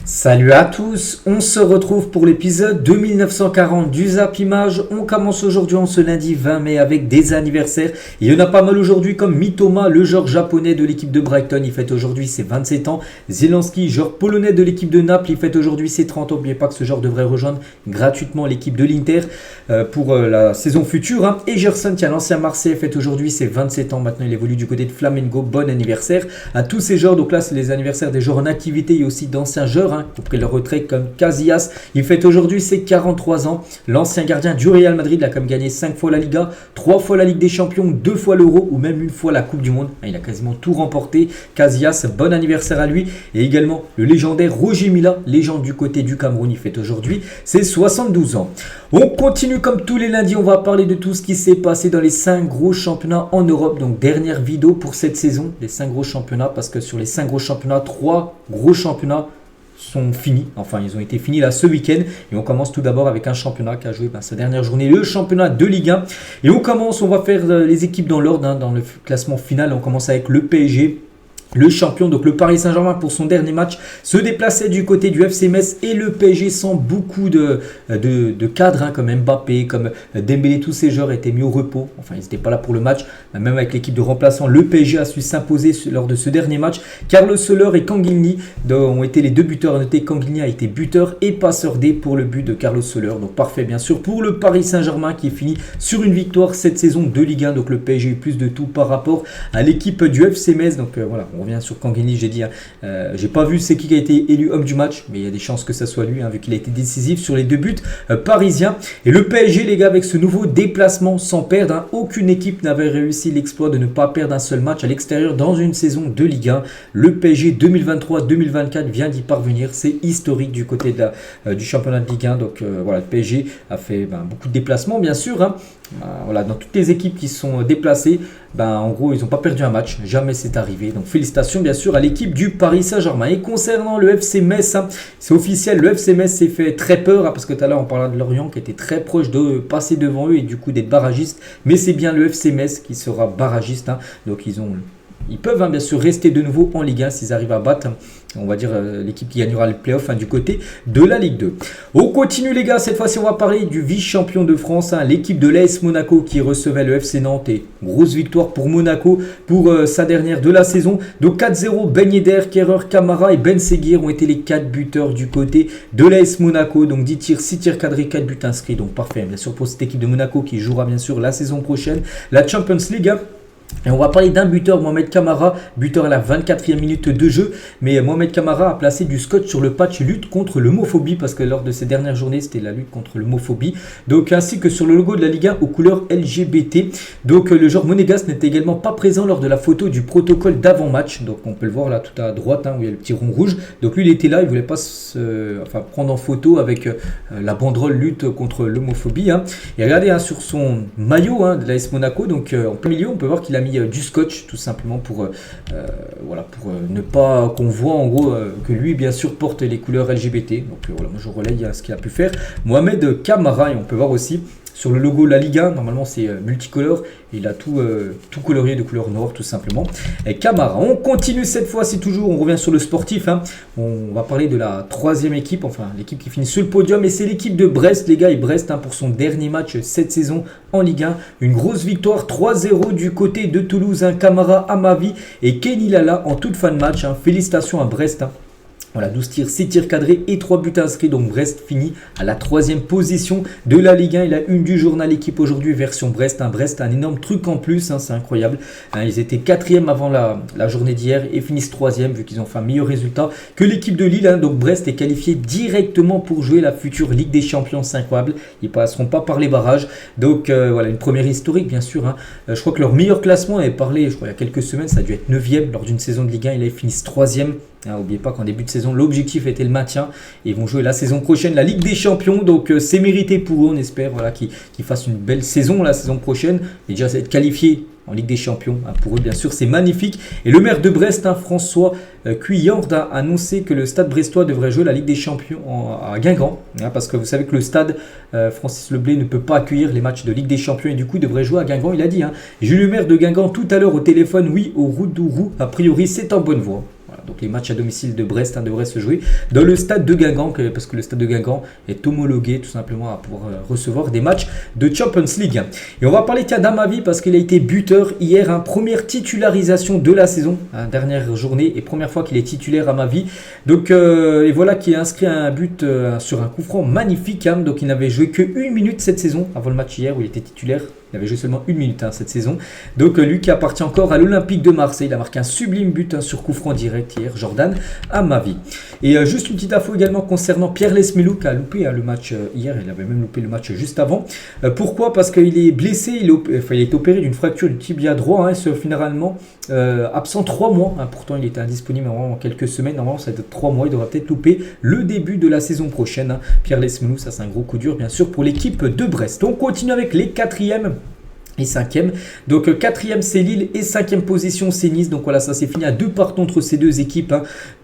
Salut à tous, on se retrouve pour l'épisode 2940 du Zap Image. On commence aujourd'hui en ce lundi 20 mai avec des anniversaires. Il y en a pas mal aujourd'hui comme Mitoma, le joueur japonais de l'équipe de Brighton, il fête aujourd'hui ses 27 ans. Zelensky, joueur polonais de l'équipe de Naples, il fête aujourd'hui ses 30 ans. N'oubliez pas que ce joueur devrait rejoindre gratuitement l'équipe de l'Inter pour la saison future. Et Gerson, qui est l'ancien Marseille, fête aujourd'hui ses 27 ans. Maintenant, il évolue du côté de Flamengo. Bon anniversaire à tous ces joueurs. Donc là, c'est les anniversaires des joueurs en activité et aussi d'anciens joueurs qui ont pris leur retraite comme Casillas. Il fête aujourd'hui ses 43 ans. L'ancien gardien du Real Madrid a comme gagné 5 fois la Liga, 3 fois la Ligue des Champions, 2 fois l'Euro ou même une fois la Coupe du Monde. Il a quasiment tout remporté. Casillas, bon anniversaire à lui. Et également le légendaire Roger Mila, légende du côté du Cameroun. Il fête aujourd'hui ses 72 ans. On continue comme tous les lundis. On va parler de tout ce qui s'est passé dans les 5 gros championnats en Europe. Donc dernière vidéo pour cette saison. Les 5 gros championnats, parce que sur les 5 gros championnats, 3 gros championnats sont finis, enfin ils ont été finis là ce week-end et on commence tout d'abord avec un championnat qui a joué sa dernière journée, le championnat de Ligue 1 et on va faire les équipes dans l'ordre, dans le classement final. On commence avec le PSG. Le champion, donc le Paris Saint-Germain, pour son dernier match, se déplaçait du côté du FC Metz et le PSG sans beaucoup de cadres comme Mbappé, comme Dembélé. Tous ces joueurs étaient mis au repos. Enfin, ils n'étaient pas là pour le match. Même avec l'équipe de remplaçants, le PSG a su s'imposer lors de ce dernier match. Carlos Soler et Kanguilny ont été les deux buteurs. À noter, Kanguilny a été buteur et passeur D pour le but de Carlos Soler. Donc parfait, bien sûr, pour le Paris Saint-Germain qui finit sur une victoire cette saison de Ligue 1. Donc le PSG a eu plus de tout par rapport à l'équipe du FC Metz. Donc voilà, on revient sur Kanguilny, j'ai dit, j'ai pas vu c'est qui a été élu homme du match, mais il y a des chances que ça soit lui, vu qu'il a été décisif sur les deux buts parisiens. Et le PSG, les gars, avec ce nouveau déplacement sans perdre, aucune équipe n'avait réussi l'exploit de ne pas perdre un seul match à l'extérieur dans une saison de Ligue 1. Le PSG 2023-2024 vient d'y parvenir, c'est historique du côté du championnat de Ligue 1. Donc voilà, le PSG a fait beaucoup de déplacements, bien sûr. Voilà, dans toutes les équipes qui sont déplacées, en gros ils n'ont pas perdu un match, jamais c'est arrivé. Donc félicitations bien sûr à l'équipe du Paris Saint-Germain. Et concernant le FC Metz, c'est officiel, le FC Metz s'est fait très peur, parce que tout à l'heure on parlait de Lorient qui était très proche de passer devant eux et du coup d'être barragiste, mais c'est bien le FC Metz qui sera barragiste. Donc ils peuvent bien sûr rester de nouveau en Ligue 1 s'ils arrivent à battre, on va dire, l'équipe qui gagnera le playoff du côté de la Ligue 2. On continue les gars, cette fois-ci on va parler du vice-champion de France, l'équipe de l'AS Monaco qui recevait le FC Nantes. Et grosse victoire pour Monaco pour sa dernière de la saison. Donc 4-0, Ben Yedder, Kerrer, Camara et Ben Seguir ont été les 4 buteurs du côté de l'AS Monaco. Donc 10 tirs, 6 tirs cadrés, 4 buts inscrits. Donc parfait bien sûr pour cette équipe de Monaco qui jouera bien sûr la saison prochaine la Champions League. Et on va parler d'un buteur, Mohamed Camara, buteur à la 24e minute de jeu. Mais Mohamed Camara a placé du scotch sur le patch lutte contre l'homophobie, parce que lors de ces dernières journées, c'était la lutte contre l'homophobie. Donc ainsi que sur le logo de la Ligue 1 aux couleurs LGBT. Donc le joueur monégasque n'était également pas présent lors de la photo du protocole d'avant-match. Donc on peut le voir là tout à droite, où il y a le petit rond rouge. Donc lui il était là, il ne voulait pas prendre en photo avec la banderole lutte contre l'homophobie. Et regardez sur son maillot de l'AS Monaco, donc en plein milieu on peut voir qu'il a mis du scotch tout simplement pour ne pas qu'on voit en gros que lui bien sûr porte les couleurs LGBT. Donc voilà, moi je relaye ce qu'il a pu faire Mohamed Camara. Et on peut voir aussi sur le logo de la Ligue 1, normalement c'est multicolore, il a tout colorié de couleur noire tout simplement. Et Camara, on continue cette fois-ci toujours, on revient sur le sportif. On va parler de la 3e équipe, enfin l'équipe qui finit sur le podium, et c'est l'équipe de Brest les gars. Et Brest pour son dernier match cette saison en Ligue 1, une grosse victoire 3-0 du côté de Toulouse. Camara, Amavi et Kenny Lala en toute fin de match. Félicitations à Brest. Voilà, 12 tirs, 6 tirs cadrés et 3 buts inscrits. Donc Brest finit à la 3e position de la Ligue 1. Et la une du journal Équipe aujourd'hui, version Brest. Brest a un énorme truc en plus, c'est incroyable. Ils étaient 4e avant la journée d'hier et finissent 3e vu qu'ils ont fait un meilleur résultat que l'équipe de Lille. Donc Brest est qualifié directement pour jouer la future Ligue des Champions. C'est incroyable. Ils ne passeront pas par les barrages. Donc voilà, une première historique bien sûr. Je crois que leur meilleur classement avait parlé, je crois il y a quelques semaines, ça a dû être 9e lors d'une saison de Ligue 1. Et là ils finissent 3e. N'oubliez pas qu'en début de saison, l'objectif était le maintien. Et ils vont jouer la saison prochaine la Ligue des Champions. Donc c'est mérité pour eux. On espère qu'ils fassent une belle saison la saison prochaine. Et déjà, être qualifié en Ligue des Champions, pour eux bien sûr c'est magnifique. Et le maire de Brest, François Cuyard, a annoncé que le stade brestois devrait jouer la Ligue des Champions à Guingamp, parce que vous savez que le stade Francis Leblay ne peut pas accueillir les matchs de Ligue des Champions et du coup devrait jouer à Guingamp. Il a dit, j'ai eu le maire de Guingamp tout à l'heure au téléphone, oui, au Roudourou, a priori c'est en bonne voie. Voilà, Donc les matchs à domicile de Brest devraient se jouer dans le stade de Guingamp, parce que le stade de Guingamp est homologué tout simplement à pouvoir recevoir des matchs de Champions League. Et on va parler d'Amavi parce qu'il a été buteur hier, première titularisation de la saison, dernière journée et première fois qu'il est titulaire Amavi. Donc et voilà qui a inscrit un but sur un coup franc magnifique. Donc il n'avait joué que 1 minute cette saison avant le match hier où il était titulaire. Il avait joué seulement 1 minute cette saison. Donc lui qui appartient encore à l'Olympique de Marseille. Il a marqué un sublime but sur coup franc direct hier, Jordan Amavi. Et juste une petite info également concernant Pierre Lesmelou qui a loupé le match hier. Il avait même loupé le match juste avant. Pourquoi? Parce qu'il est blessé. Il est opéré d'une fracture du tibia droit. Il se finalement absent 3 mois. Pourtant il était indisponible en quelques semaines. Normalement ça va être 3 mois. Il devra peut-être louper le début de la saison prochaine. Pierre Lesmelou, ça c'est un gros coup dur bien sûr pour l'équipe de Brest. On continue avec les 4e et 5e. Donc 4e c'est Lille et 5e position c'est Nice. Donc voilà, ça c'est fini à 2 partout entre ces deux équipes.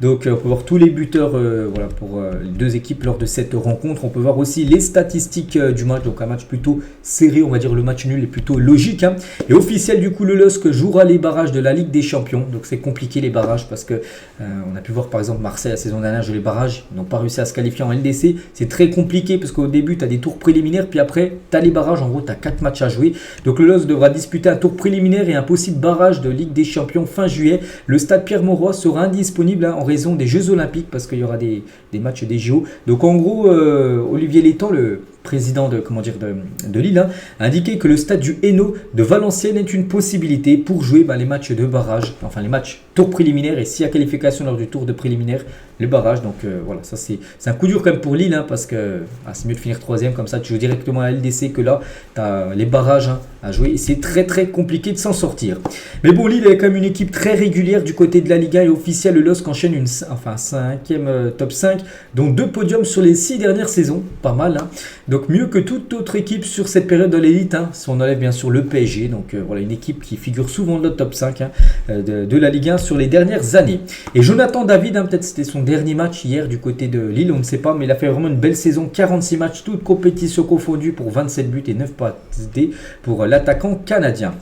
Donc on peut voir tous les buteurs voilà, pour les deux équipes lors de cette rencontre. On peut voir aussi les statistiques du match. Donc un match plutôt serré, on va dire le match nul est plutôt logique. Et officiel du coup le LOSC jouera les barrages de la Ligue des Champions. Donc c'est compliqué les barrages parce que on a pu voir par exemple Marseille la saison dernière jouer les barrages. Ils n'ont pas réussi à se qualifier en LDC. C'est très compliqué parce qu'au début tu as des tours préliminaires puis après tu as les barrages. En gros tu as 4 matchs à jouer. Donc le LOSC devra disputer un tour préliminaire et un possible barrage de Ligue des Champions fin juillet. Le stade Pierre-Mauroy sera indisponible en raison des Jeux Olympiques parce qu'il y aura des matchs des JO. Donc en gros, Olivier Létang, le président de Lille, a indiqué que le stade du Hainaut de Valenciennes est une possibilité pour jouer les matchs de barrage, enfin les matchs tour préliminaire et s'il y a qualification lors du tour de préliminaire, le barrage. Donc voilà, ça c'est un coup dur quand même pour Lille parce que c'est mieux de finir 3e comme ça, tu joues directement à la LDC que là, tu as les barrages à jouer et c'est très très compliqué de s'en sortir. Mais bon, Lille est quand même une équipe très régulière du côté de la Liga et officiel, le LOSC enchaîne une 5e top 5, dont 2 podiums sur les 6 dernières saisons, pas mal. Donc mieux que toute autre équipe sur cette période de l'élite, si on enlève bien sûr le PSG. Donc voilà, une équipe qui figure souvent dans le top 5 de la Ligue 1 sur les dernières années. Et Jonathan David, peut-être c'était son dernier match hier du côté de Lille, on ne sait pas, mais il a fait vraiment une belle saison, 46 matchs, toutes compétitions confondues pour 27 buts et 9 passes D pour l'attaquant canadien.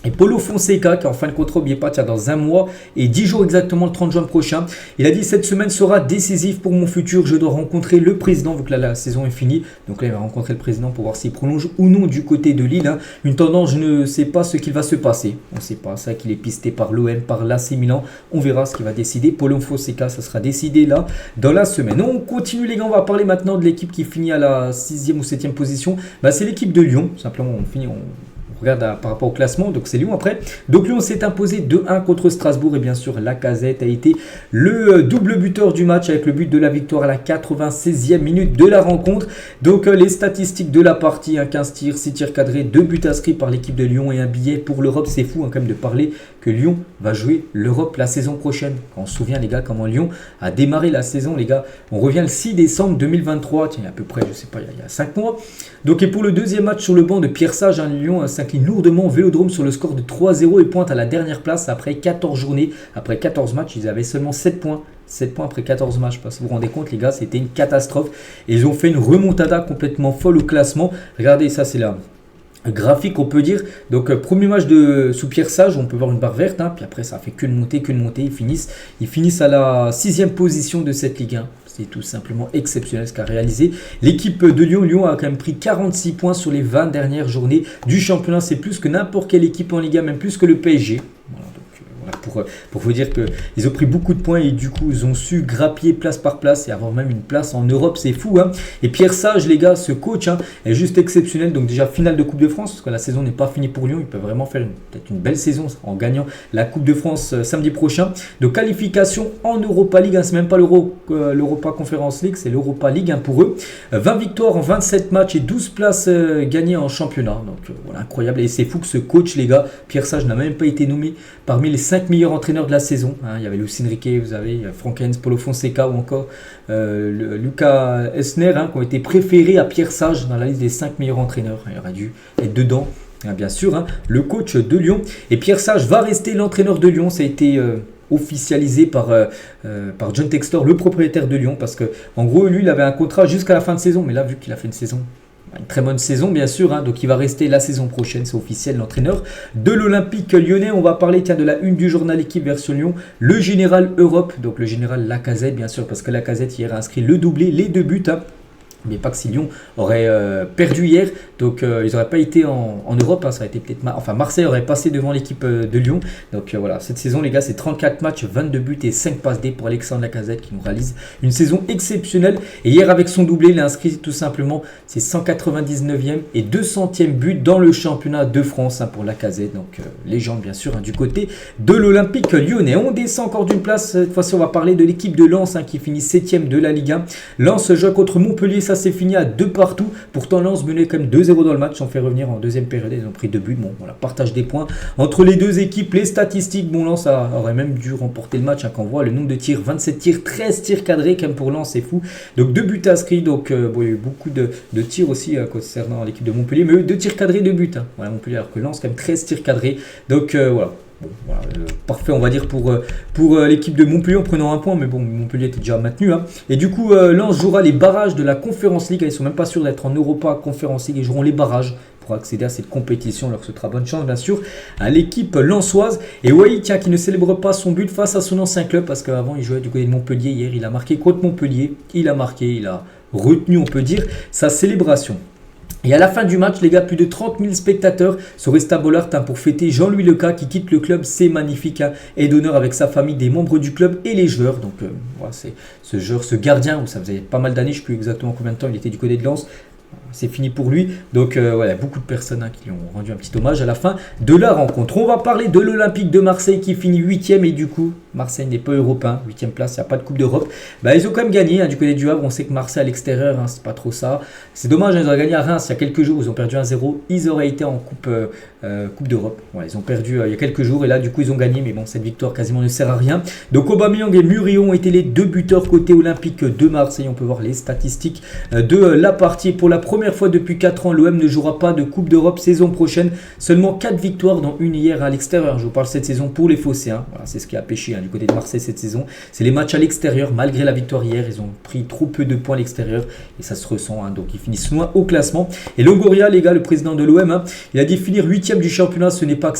Et Paulo Fonseca, qui est en fin de contrat, n'oubliez pas, dans 1 mois et 10 jours exactement, le 30 juin prochain. Il a dit: cette semaine sera décisive pour mon futur. Je dois rencontrer le président, vu que là, la saison est finie. Donc là, il va rencontrer le président pour voir s'il prolonge ou non du côté de Lille. Une tendance, je ne sais pas ce qu'il va se passer. On ne sait pas. C'est vrai qu'il est pisté par l'OM, par l'AC Milan. On verra ce qu'il va décider. Paulo Fonseca, ça sera décidé là dans la semaine. On continue les gars, on va parler maintenant de l'équipe qui finit à la 6e ou 7e position. C'est l'équipe de Lyon. Simplement, on regarde par rapport au classement, donc c'est Lyon après. Donc Lyon s'est imposé 2-1 contre Strasbourg et bien sûr Lacazette a été le double buteur du match avec le but de la victoire à la 96e minute de la rencontre. Donc les statistiques de la partie, 15 tirs, 6 tirs cadrés, 2 buts inscrits par l'équipe de Lyon et un billet pour l'Europe. C'est fou quand même de parler que Lyon va jouer l'Europe la saison prochaine. On se souvient les gars comment Lyon a démarré la saison les gars. On revient le 6 décembre 2023, tiens, à peu près, je sais pas, il y a 5 mois. Donc et pour le deuxième match sur le banc de Pierre Sage, Lyon s'incline lourdement au Vélodrome sur le score de 3-0 et pointe à la dernière place après 14 journées. Après 14 matchs, ils avaient seulement 7 points. 7 points après 14 matchs. Parce que vous vous rendez compte les gars, c'était une catastrophe. Et ils ont fait une remontada complètement folle au classement. Regardez, ça c'est là. Graphique on peut dire. Donc premier match sous Pierre Sage, on peut voir une barre verte, puis après ça fait que de monter, ils finissent à la 6e position de cette Ligue 1. C'est tout simplement exceptionnel ce qu'a réalisé l'équipe de Lyon. Lyon a quand même pris 46 points sur les 20 dernières journées du championnat. C'est plus que n'importe quelle équipe en Ligue 1, même plus que le PSG. Voilà, pour vous dire qu'ils ont pris beaucoup de points et du coup ils ont su grappiller place par place et avoir même une place en Europe, c'est fou. Et Pierre Sage les gars, ce coach est juste exceptionnel. Donc déjà finale de Coupe de France, parce que la saison n'est pas finie pour Lyon, ils peuvent vraiment faire peut-être une belle saison en gagnant la Coupe de France samedi prochain. De qualification en Europa League, c'est même pas l'Europa Conference League, c'est l'Europa League pour eux. 20 victoires en 27 matchs et 12 places gagnées en championnat. Donc voilà, incroyable. Et c'est fou que ce coach les gars, Pierre Sage, n'a même pas été nommé parmi les 5 meilleurs entraîneurs de la saison. Il y avait Luis Enrique, vous avez Franck Hens, Paulo Fonseca ou encore Lucas Esner qui ont été préférés à Pierre Sage dans la liste des 5 meilleurs entraîneurs. Il aurait dû être dedans, bien sûr, le coach de Lyon. Et Pierre Sage va rester l'entraîneur de Lyon. Ça a été officialisé par John Textor, le propriétaire de Lyon, parce que en gros lui il avait un contrat jusqu'à la fin de saison, mais là vu qu'il a fait une saison une très bonne saison bien sûr, hein, donc il va rester la saison prochaine, c'est officiel, l'entraîneur de l'Olympique Lyonnais. On va parler de la une du journal Équipe version Lyon, le général Europe, donc le général Lacazette bien sûr, parce que Lacazette hier a inscrit le doublé, les 2 buts. Hein. Mais pas que si Lyon aurait perdu hier, donc ils n'auraient pas été en Europe, hein, ça aurait été peut-être Marseille aurait passé devant l'équipe de Lyon. Donc voilà, cette saison les gars, c'est 34 matchs, 22 buts et 5 passes D pour Alexandre Lacazette qui nous réalise une saison exceptionnelle. Et hier avec son doublé, il a inscrit tout simplement ses 199e et 200e but dans le championnat de France, hein, pour Lacazette. Donc légende bien sûr, hein, du côté de l'Olympique Lyonnais. On descend encore d'une place, cette fois-ci on va parler de l'équipe de Lens, hein, qui finit 7e de la Ligue 1. Lens joue contre Montpellier, ça c'est fini à 2 partout. Pourtant Lens menait quand même 2-0 dans le match. On fait revenir en deuxième période. Ils ont pris 2 buts. Bon, voilà, partage des points entre les deux équipes. Les statistiques, bon, Lens aurait même dû remporter le match, hein, quand on voit le nombre de tirs, 27 tirs, 13 tirs cadrés quand même pour Lens, c'est fou. Donc 2 buts inscrits. Donc bon, il y a eu beaucoup de tirs aussi concernant l'équipe de Montpellier. Mais 2 tirs cadrés, 2 buts. Hein. Voilà, Montpellier, alors que Lens quand même 13 tirs cadrés. Donc voilà. Bon, voilà, parfait on va dire pour l'équipe de Montpellier en prenant un point, mais bon, Montpellier était déjà maintenu, hein. Et du coup Lens jouera les barrages de la Conference League. Ils sont même pas sûrs d'être en Europa Conference League, ils joueront les barrages pour accéder à cette compétition. Alors ce sera bonne chance bien sûr à l'équipe lensoise. Et Wai, tiens, qui ne célèbre pas son but face à son ancien club, parce qu'avant il jouait du côté de Montpellier. Hier il a marqué contre Montpellier, il a retenu, on peut dire, sa célébration. Et à la fin du match, les gars, plus de 30 000 spectateurs sur Resta Bollard, hein, pour fêter Jean-Louis Leca qui quitte le club. C'est magnifique, hein, et d'honneur avec sa famille, des membres du club et les joueurs. Donc voilà, c'est ce gardien, où ça faisait pas mal d'années, je ne sais plus exactement combien de temps il était du côté de Lens. C'est fini pour lui. Donc voilà, beaucoup de personnes, hein, qui lui ont rendu un petit hommage à la fin de la rencontre. On va parler de l'Olympique de Marseille qui finit 8e. Et du coup, Marseille n'est pas européen. 8e place, il n'y a pas de Coupe d'Europe. Bah, ils ont quand même gagné, hein, du côté du Havre. On sait que Marseille à l'extérieur, hein, c'est pas trop ça. C'est dommage, hein, ils auraient gagné à Reims il y a quelques jours. Ils ont perdu 1-0. Ils auraient été en Coupe d'Europe. Ouais, ils ont perdu il y a quelques jours. Et là, du coup, ils ont gagné. Mais bon, cette victoire quasiment ne sert à rien. Donc Aubameyang et Murillo ont été les 2 buteurs côté Olympique de Marseille. On peut voir les statistiques de la partie. Pour la première fois depuis 4 ans, l'OM ne jouera pas de Coupe d'Europe saison prochaine. Seulement 4 victoires, dont une hier à l'extérieur. Je vous parle cette saison pour les Phocéens. Voilà, c'est ce qui a pêché, hein, du côté de Marseille cette saison. C'est les matchs à l'extérieur. Malgré la victoire hier, ils ont pris trop peu de points à l'extérieur. Et ça se ressent, hein, donc ils finissent loin au classement. Et Longoria, les gars, le président de l'OM, hein, il a dit finir 8e du championnat, ce n'est pas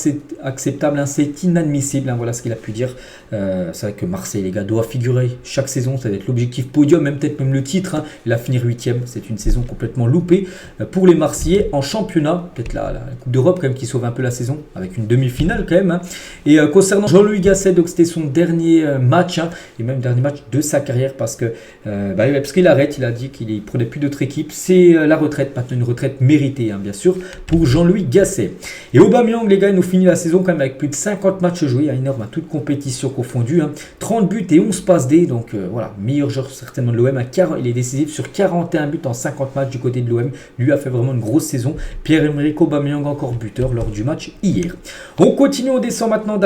acceptable, hein, c'est inadmissible, hein, voilà ce qu'il a pu dire. C'est vrai que Marseille, les gars, doit figurer chaque saison. Ça va être l'objectif podium, même peut-être même le titre, hein. Il a finir 8e. C'est une saison complètement loupée pour les Marseillais en championnat. Peut-être la Coupe d'Europe quand même qui sauve un peu la saison avec une demi-finale quand même, hein. Et concernant Jean-Louis Gasset, donc c'était son dernier match, hein, et même dernier match de sa carrière, parce que parce qu'il arrête. Il a dit qu'il ne prenait plus d'autres équipes. C'est la retraite, maintenant une retraite méritée, hein, bien sûr, pour Jean-Louis Gasset. Et Aubameyang, les gars, il nous finit la saison quand même avec plus de 50 matchs joués, hein, énorme, à toute compétition confondue, hein. 30 buts et 11 passes D. Donc voilà, meilleur joueur certainement de l'OM. Il est décisif sur 41 buts en 50 matchs du côté de l'OM. Lui a fait vraiment une grosse saison. Pierre-Emerick Aubameyang encore buteur lors du match hier. On continue, on descend maintenant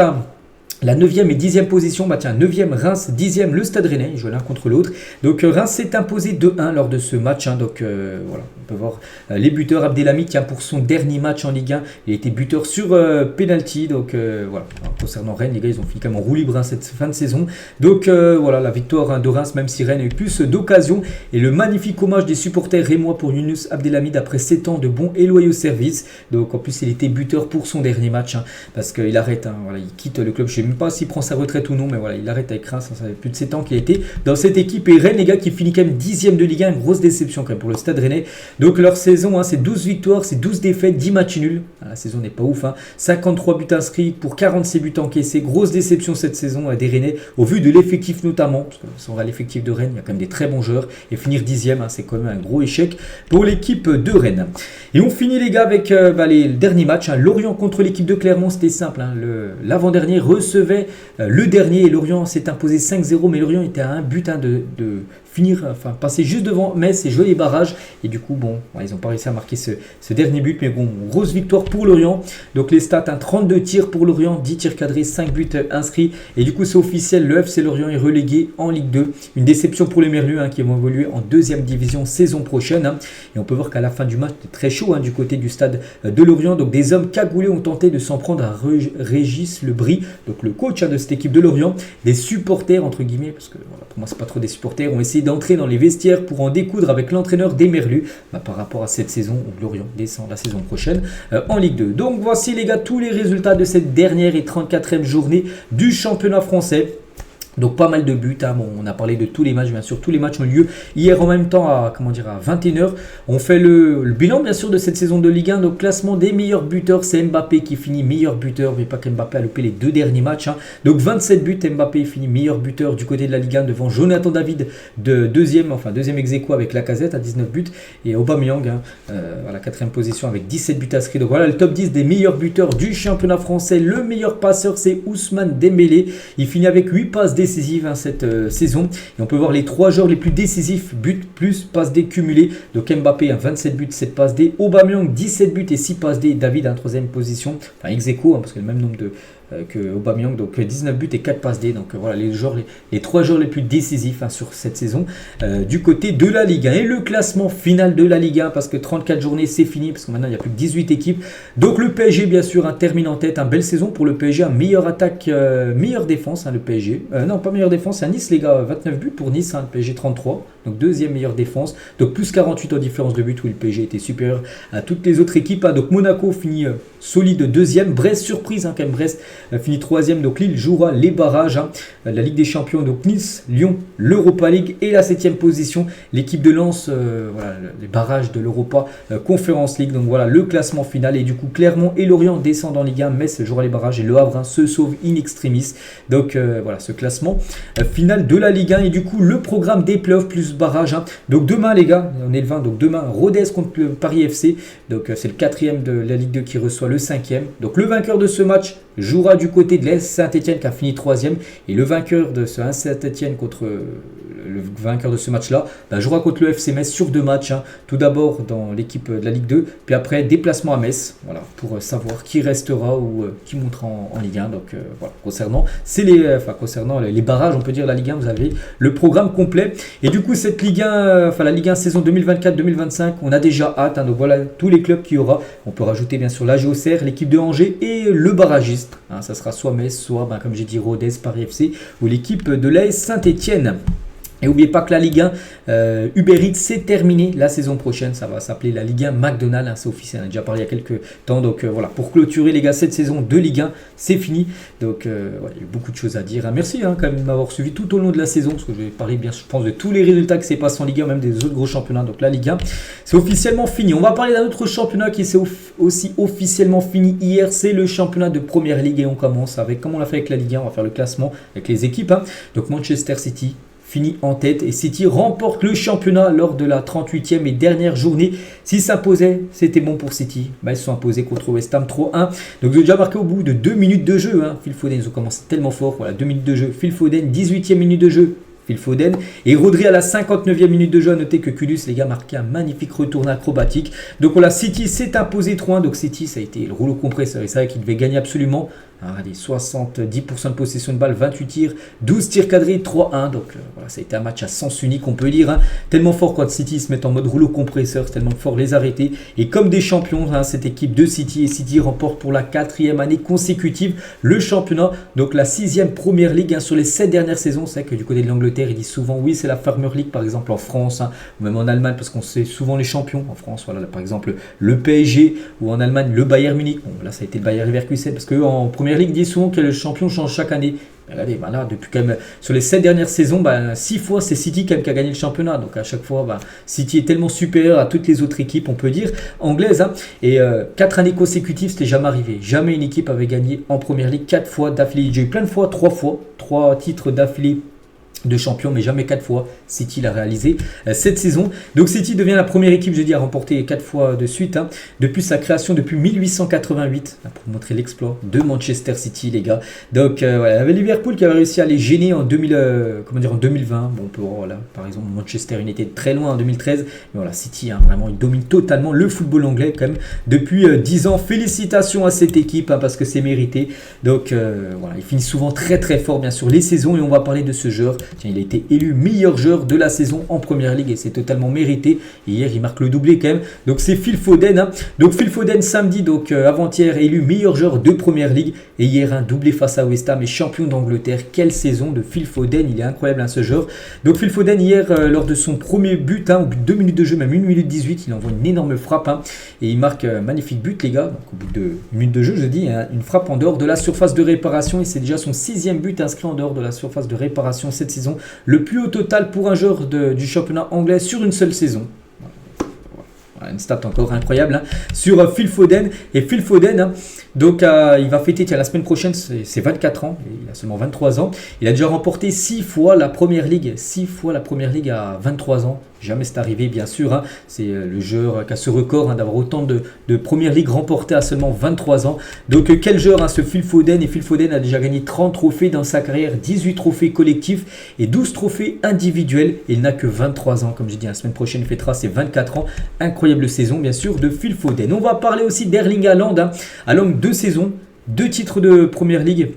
la 9e et 10e position. Bah tiens, 9e Reims, 10e le Stade Rennais. Ils jouent l'un contre l'autre. Donc Reims s'est imposé 2-1 lors de ce match, hein. Donc voilà, on peut voir les buteurs. Abdelhamid, tiens, pour son dernier match en Ligue 1, il a été buteur sur penalty. Donc voilà. Alors, concernant Rennes, les gars, ils ont fini quand même en roue libre, hein, cette fin de saison. Donc voilà, la victoire, hein, de Reims, même si Rennes a eu plus d'occasions. Et le magnifique hommage des supporters rémois pour Younous Abdelhamid après 7 ans de bons et loyaux services. Donc en plus, il était buteur pour son dernier match, hein, parce qu'il arrête, hein, voilà, il quitte le club. Je ne sais même pas s'il prend sa retraite ou non, mais voilà, il arrête avec Reims. Ça fait plus de 7 ans qu'il a été dans cette équipe. Et Rennes, les gars, qui finit quand même 10e de Ligue 1, une grosse déception quand même pour le Stade Rennais. Donc leur saison, hein, c'est 12 victoires, c'est 12 défaites, 10 matchs nuls. La saison n'est pas ouf, hein. 53 buts inscrits pour 46 buts encaissés. Grosse déception cette saison des Rennais, au vu de l'effectif notamment, parce que si on regarde l'effectif de Rennes, il y a quand même des très bons joueurs. Et finir 10e, hein, c'est quand même un gros échec pour l'équipe de Rennes. Et on finit, les gars, avec les derniers matchs, hein. Lorient contre l'équipe de Clermont, c'était simple, hein. L'avant-dernier recevait le dernier, et Lorient s'est imposé 5-0, mais Lorient était à un but, hein, de finir, enfin passer juste devant Metz et jouer les barrages. Et du coup, bon, ils n'ont pas réussi à marquer ce dernier but, mais bon, grosse victoire pour Lorient. Donc les stats, hein, 32 tirs pour Lorient, 10 tirs cadrés, 5 buts inscrits. Et du coup, c'est officiel, le FC Lorient est relégué en Ligue 2. Une déception pour les Merlus, hein, qui vont évoluer en 2e division saison prochaine, hein. Et on peut voir qu'à la fin du match, c'était très chaud, hein, du côté du stade de Lorient. Donc des hommes cagoulés ont tenté de s'en prendre à Régis Lebris, donc le coach, hein, de cette équipe de Lorient. Des supporters, entre guillemets, parce que voilà, pour moi, c'est pas trop des supporters, ont essayé décidé d'entrer dans les vestiaires pour en découdre avec l'entraîneur des Merlus par rapport à cette saison où Lorient descend la saison prochaine en Ligue 2. Donc voici les gars tous les résultats de cette dernière et 34e journée du championnat français. Donc pas mal de buts, hein. Bon, on a parlé de tous les matchs, bien sûr, tous les matchs ont lieu hier en même temps à 21h. On fait le bilan bien sûr de cette saison de Ligue 1, donc classement des meilleurs buteurs, c'est Mbappé qui finit meilleur buteur, mais pas qu'Mbappé a loupé les 2 derniers matchs, hein. Donc 27 buts, Mbappé finit meilleur buteur du côté de la Ligue 1 devant Jonathan David de deuxième ex-aequo avec Lacazette à 19 buts et Aubameyang à la 4e position avec 17 buts inscrits. Donc voilà le top 10 des meilleurs buteurs du championnat français. Le meilleur passeur c'est Ousmane Dembélé, il finit avec 8 passes décisive cette saison et on peut voir les 3 joueurs les plus décisifs, buts plus passes D cumulées. Donc Mbappé 27 buts, 7 passes D, Aubameyang 17 buts et 6 passes D, David en 3e position, enfin ex-aequo que le même nombre que Aubameyang, donc 19 buts et 4 passes D. Donc voilà les 3 joueurs les plus décisifs sur cette saison du côté de la Ligue 1. Et le classement final de la Ligue 1, parce que 34 journées c'est fini, parce que maintenant il n'y a plus que 18 équipes. Donc le PSG bien sûr termine en tête, belle saison pour le PSG, meilleure attaque, meilleure défense le PSG. Non pas meilleure défense, c'est à Nice les gars, 29 buts pour Nice, le PSG 33. Donc deuxième meilleure défense, donc plus 48 en différence de but où le PSG était supérieur à toutes les autres équipes. Donc Monaco finit solide deuxième, Brest surprise quand même, Brest finit troisième, donc Lille jouera les barrages, la Ligue des Champions, donc Nice, Lyon, l'Europa League et la 7e position, l'équipe de Lens, voilà, les barrages de l'Europa Conference League. Donc voilà le classement final et du coup Clermont et Lorient descendent en Ligue 1, Metz jouera les barrages et Le Havre se sauve in extremis. Donc voilà ce classement final de la Ligue 1 et du coup le programme des playoffs plus barrage. Donc demain les gars, on est le 20, donc demain Rodez contre le Paris FC, donc c'est le 4e de la Ligue 2 qui reçoit le 5e. Donc le vainqueur de ce match jouera du côté de l'Est Saint-Etienne qui a fini 3e et le vainqueur de ce Saint-Etienne contre le vainqueur de ce match-là jouera contre le FC Metz sur 2 matchs. Tout d'abord dans l'équipe de la Ligue 2, puis après déplacement à Metz, voilà, pour savoir qui restera ou qui montera en Ligue 1. Donc voilà, concernant les barrages, on peut dire la Ligue 1, vous avez le programme complet. Et du coup cette Ligue 1, la Ligue 1 saison 2024-2025, on a déjà hâte. Donc voilà tous les clubs qu'il y aura. On peut rajouter bien sûr la Auxerre, l'équipe de Angers et le barragiste. Ça sera soit Metz, soit comme j'ai dit Rodez, Paris FC ou l'équipe de l'AS Saint-Etienne. Et n'oubliez pas que la Ligue 1, Uber Eats, c'est terminé la saison prochaine. Ça va s'appeler la Ligue 1 McDonald's, c'est officiel. On a déjà parlé il y a quelques temps. Donc voilà, pour clôturer les gars, cette saison de Ligue 1, c'est fini. Donc il y a eu beaucoup de choses à dire. Merci quand même de m'avoir suivi tout au long de la saison, parce que je vais parler bien, je pense, de tous les résultats qui s'est passé en Ligue 1, même des autres gros championnats. Donc la Ligue 1, c'est officiellement fini. On va parler d'un autre championnat qui s'est aussi officiellement fini hier. C'est le championnat de Première Ligue et on commence avec, comme on l'a fait avec la Ligue 1, on va faire le classement avec les équipes. Donc Manchester City finit en tête et City remporte le championnat lors de la 38e et dernière journée. S'ils s'imposaient, c'était bon pour City. Ils se sont imposés contre West Ham 3-1. Donc ils ont déjà marqué au bout de 2 minutes de jeu. Phil Foden, ils ont commencé tellement fort. Voilà, 2 minutes de jeu. Phil Foden, 18e minute de jeu. Phil Foden et Rodri à la 59e minute de jeu. À noter que Kudus, les gars, marqué un magnifique retour acrobatique. Donc voilà, City s'est imposé 3-1. Donc City, ça a été le rouleau compresseur. Et c'est vrai qu'il devait gagner absolument. Regardez, 70% de possession de balle, 28 tirs, 12 tirs cadrés, 3-1. Donc voilà, ça a été un match à sens unique, on peut dire. Tellement fort quand City se met en mode rouleau compresseur, c'est tellement fort les arrêter. Et comme des champions, cette équipe de City, et City remporte pour la 4e année consécutive le championnat. Donc la 6e Première Ligue sur les 7 dernières saisons. C'est que du côté de l'Angleterre, ils disent souvent oui, c'est la Farmer League, par exemple en France, ou même en Allemagne, parce qu'on sait souvent les champions. En France, voilà, par exemple le PSG, ou en Allemagne le Bayern Munich. Bon, là, ça a été le Bayer Leverkusen, parce qu'eux en Première Ligue dit souvent que le champion change chaque année. Regardez, là, depuis quand même, sur les 7 dernières saisons, 6 fois c'est City quand même qui a gagné le championnat. Donc à chaque fois, City est tellement supérieur à toutes les autres équipes, on peut dire, anglaises. Et 4 années consécutives, c'était jamais arrivé. Jamais une équipe avait gagné en Première Ligue 4 fois d'affilée. J'ai eu plein de fois, 3 titres d'affilée de champion, mais jamais 4 fois. City l'a réalisé cette saison. Donc City devient la première équipe, je dis, à remporter 4 fois de suite depuis sa création, depuis 1888, pour montrer l'exploit de Manchester City, les gars. Donc voilà, il y avait Liverpool qui avait réussi à les gêner en 2020. Bon, on peut voir, voilà, par exemple, Manchester United très loin en 2013. Mais voilà, City, vraiment, il domine totalement le football anglais quand même depuis 10 ans. Félicitations à cette équipe parce que c'est mérité. Donc voilà, ils finissent souvent très très fort, bien sûr, les saisons. Et on va parler de ce joueur Tiens, il a été élu meilleur joueur de la saison en Première Ligue et c'est totalement mérité. Et hier, il marque le doublé quand même. Donc c'est Phil Foden. Hein. Donc Phil Foden samedi, donc avant-hier, élu meilleur joueur de Première Ligue. Et hier, un doublé face à West Ham et champion d'Angleterre. Quelle saison de Phil Foden, il est incroyable hein, ce joueur. Donc Phil Foden hier, lors de son premier but, hein, au bout de 2 minutes de jeu, même 1 minute 18, il envoie une énorme frappe. Hein, et il marque un magnifique but les gars. Donc au bout de 1 minute de jeu, je dis, hein, une frappe en dehors de la surface de réparation. Et c'est déjà son 6e but inscrit en dehors de la surface de réparation cette saison. Le plus haut total pour un joueur du championnat anglais sur une seule saison. Une stat encore incroyable hein, sur Phil Foden. Et Phil Foden, hein, donc il va fêter la semaine prochaine ses 24 ans. Il a seulement 23 ans. Il a déjà remporté 6 fois la Première Ligue. 6 fois la Première Ligue à 23 ans. Jamais c'est arrivé bien sûr. Hein. C'est le joueur qui a ce record hein, d'avoir autant de Première Ligue remportées à seulement 23 ans. Donc quel joueur hein, ce Phil Foden. Et Phil Foden a déjà gagné 30 trophées dans sa carrière. 18 trophées collectifs et 12 trophées individuels. Et il n'a que 23 ans. Comme j'ai dit, la semaine prochaine il fêtera ses 24 ans. Incroyable saison bien sûr de Phil Foden. On va parler aussi d'Erling Haaland. Hein. Haaland 2 saisons, 2 titres de Première Ligue.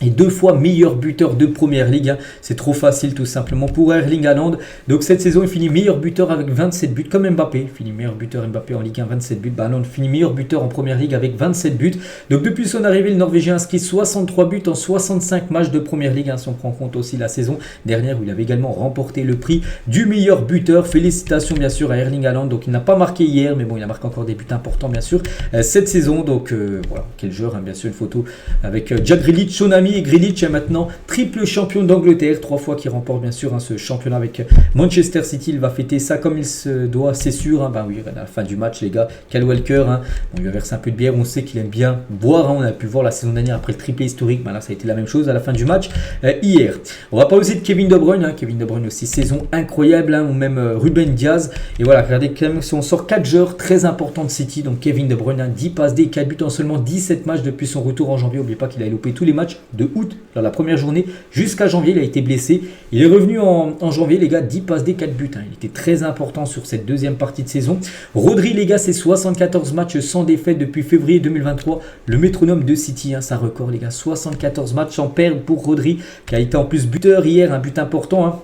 Et 2 fois meilleur buteur de Première Ligue. Hein. C'est trop facile tout simplement pour Erling Haaland. Donc cette saison, il finit meilleur buteur avec 27 buts comme Mbappé. Il finit meilleur buteur Mbappé en Ligue 1, 27 buts. Haaland finit meilleur buteur en Première Ligue avec 27 buts. Donc depuis son arrivée, le Norvégien inscrit 63 buts en 65 matchs de Première Ligue. Hein, si on prend en compte aussi la saison dernière où il avait également remporté le prix du meilleur buteur. Félicitations bien sûr à Erling Haaland. Donc il n'a pas marqué hier, mais bon, il a marqué encore des buts importants bien sûr cette saison. Donc voilà, quel joueur. Hein, bien sûr, une photo avec Jack Grealish, son ami. Et Grealish est maintenant triple champion d'Angleterre, 3 fois qu'il remporte bien sûr hein, ce championnat avec Manchester City. Il va fêter ça comme il se doit, c'est sûr. Hein. Ben oui, à la fin du match les gars, Kyle Walker, hein, on lui a versé un peu de bière, on sait qu'il aime bien boire. Hein. On a pu voir la saison dernière après le triplé historique, ben là ça a été la même chose à la fin du match hier. On va parler aussi de Kevin De Bruyne, hein. Kevin De Bruyne aussi, saison incroyable, hein, ou même Ruben Diaz. Et voilà, regardez quand même si on sort 4 joueurs très importants de City, donc Kevin De Bruyne, hein, 10 passes D, 4 buts en seulement 17 matchs depuis son retour en janvier. N'oubliez pas qu'il a loupé tous les matchs de août dans la première journée jusqu'à janvier. Il a été blessé, il est revenu en janvier les gars, 10 passes D, 4 buts, hein. Il était très important sur cette deuxième partie de saison. Rodri les gars, c'est 74 matchs sans défaite depuis février 2023, le métronome de City, hein, ça record les gars, 74 matchs sans perdre pour Rodri qui a été en plus buteur hier, un but important hein.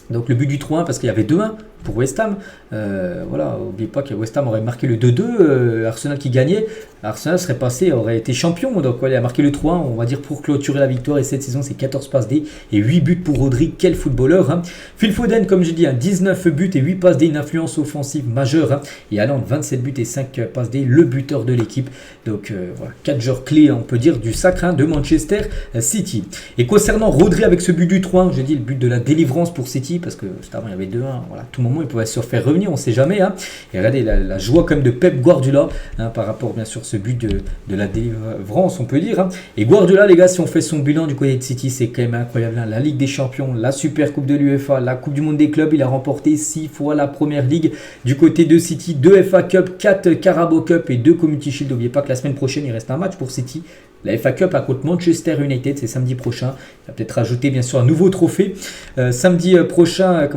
Donc le but du 3-1 parce qu'il y avait 2-1 pour West Ham. Voilà, n'oubliez pas que West Ham aurait marqué le 2-2, Arsenal qui gagnait, Arsenal serait passé, aurait été champion. Donc voilà, il a marqué le 3-1, on va dire pour clôturer la victoire. Et cette saison, c'est 14 passes D et 8 buts pour Rodri. Quel footballeur hein. Phil Foden, comme je dis, 19 buts et 8 passes D, une influence offensive majeure. Hein. Et Haaland, 27 buts et 5 passes D, le buteur de l'équipe. Donc voilà, 4 joueurs clés, on peut dire, du sacre hein, de Manchester City. Et concernant Rodri avec ce but du 3-1, je dis le but de la délivrance pour City, parce que juste avant il y avait 2-1, voilà, à tout moment il pouvait se faire revenir, on ne sait jamais. Hein. Et regardez la joie quand même de Pep Guardiola hein, par rapport bien sûr ce but de la délivrance, on peut dire. Hein. Et Guardiola, les gars, si on fait son bilan du côté de City, c'est quand même incroyable. Hein. La Ligue des Champions, la Super Coupe de l'UEFA, la Coupe du Monde des clubs, il a remporté 6 fois la Première Ligue du côté de City, 2 FA Cup, 4 Carabao Cup et 2 Community Shield. N'oubliez pas que la semaine prochaine, il reste un match pour City. La FA Cup à contre Manchester United, c'est samedi prochain. Il va peut-être rajouter bien sûr un nouveau trophée. Samedi prochain,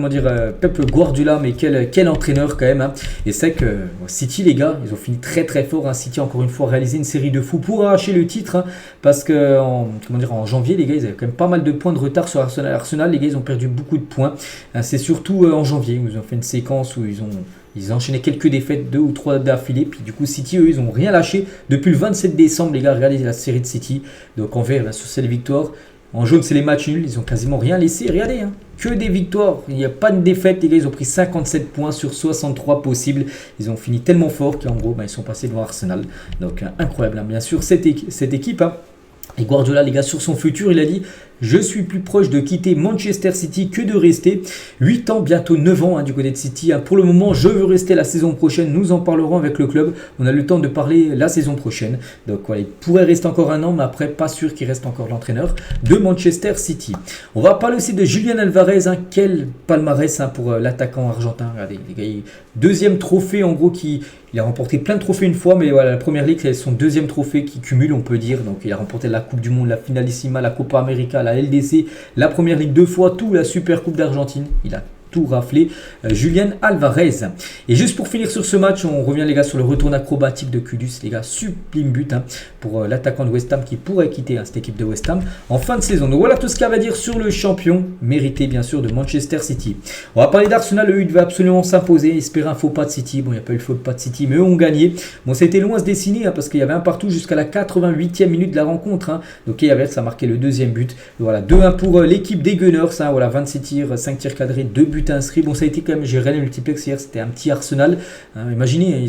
Pep Guardiola, mais quel entraîneur quand même. Hein. Et c'est que City, les gars, ils ont fini très très fort. Hein. City, encore une fois, réalisé une série de fous pour arracher le titre. Hein, parce que en janvier, les gars, ils avaient quand même pas mal de points de retard sur Arsenal. Arsenal, les gars, ils ont perdu beaucoup de points. Hein, c'est surtout en janvier, ils ont fait une séquence où ils enchaînaient quelques défaites, 2 ou 3 d'affilée. Puis du coup, City, eux, ils n'ont rien lâché. Depuis le 27 décembre, les gars, regardez la série de City. Donc en vert, là, sur cette victoire. En jaune, c'est les matchs nuls. Ils n'ont quasiment rien laissé. Regardez, hein, que des victoires. Il n'y a pas de défaite, les gars. Ils ont pris 57 points sur 63 possibles. Ils ont fini tellement fort qu'en gros, ils sont passés devant Arsenal. Donc incroyable, hein. Bien sûr, cette équipe. Hein. Et Guardiola, les gars, sur son futur, il a dit: je suis plus proche de quitter Manchester City que de rester. 8 ans, bientôt 9 ans hein, du côté de City. Hein. Pour le moment, je veux rester la saison prochaine. Nous en parlerons avec le club. On a le temps de parler la saison prochaine. Donc voilà, il pourrait rester encore un an, mais après, pas sûr qu'il reste encore l'entraîneur de Manchester City. On va parler aussi de Julian Alvarez. Hein. Quel palmarès hein, pour l'attaquant argentin. Regardez, les gars, deuxième trophée en gros il a remporté plein de trophées une fois, mais voilà, la Première Ligue, c'est son deuxième trophée qui cumule, on peut dire. Donc, il a remporté la Coupe du Monde, la Finalissima, la Copa América, la LDC, la Première Ligue 2 fois, tout, la Super Coupe d'Argentine. Il a tout raflé Julian Alvarez. Et juste pour finir sur ce match, on revient les gars sur le retour acrobatique de Kudus, les gars, sublime but pour l'attaquant de West Ham qui pourrait quitter cette équipe de West Ham en fin de saison. Donc voilà tout ce qu'il y a à dire sur le champion mérité bien sûr de Manchester City. On va parler d'Arsenal, eux ils devaient absolument s'imposer, espérer un faux pas de City. Bon, il n'y a pas eu le faux pas de City, mais eux ont gagné. Bon, c'était loin à se dessiner parce qu'il y avait un partout jusqu'à la 88e minute de la rencontre. Donc Havertz a marqué le deuxième but. Voilà, 2-1 pour l'équipe des Gunners. Voilà, 26 tirs, 5 tirs cadrés, 2 buts inscrits. Bon, ça a été quand même, j'ai regardé le multiplex hier, c'était un petit Arsenal. Imaginez,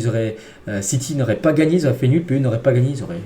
City n'aurait pas gagné, ils auraient fait nul, puis eux n'auraient pas gagné, ils auraient